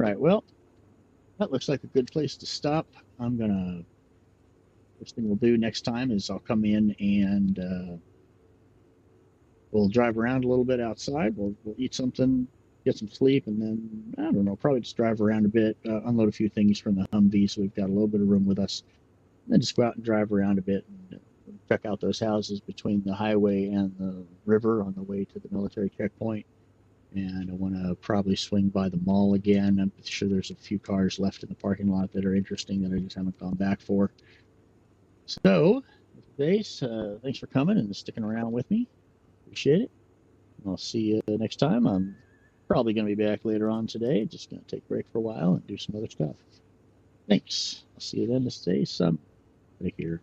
right, well, that looks like a good place to stop. First thing we'll do next time is I'll come in and we'll drive around a little bit outside. We'll eat something, get some sleep, and then I don't know, probably just drive around a bit, unload a few things from the Humvee, so we've got a little bit of room with us. And then just go out and drive around a bit and check out those houses between the highway and the river on the way to the military checkpoint. And I want to probably swing by the mall again. I'm sure there's a few cars left in the parking lot that are interesting that I just haven't gone back for. So, Base, thanks for coming and sticking around with me. Appreciate it. I'll see you next time. I'm probably going to be back later on today. Just going to take a break for a while and do some other stuff. Thanks. I'll see you then. Stay some right here.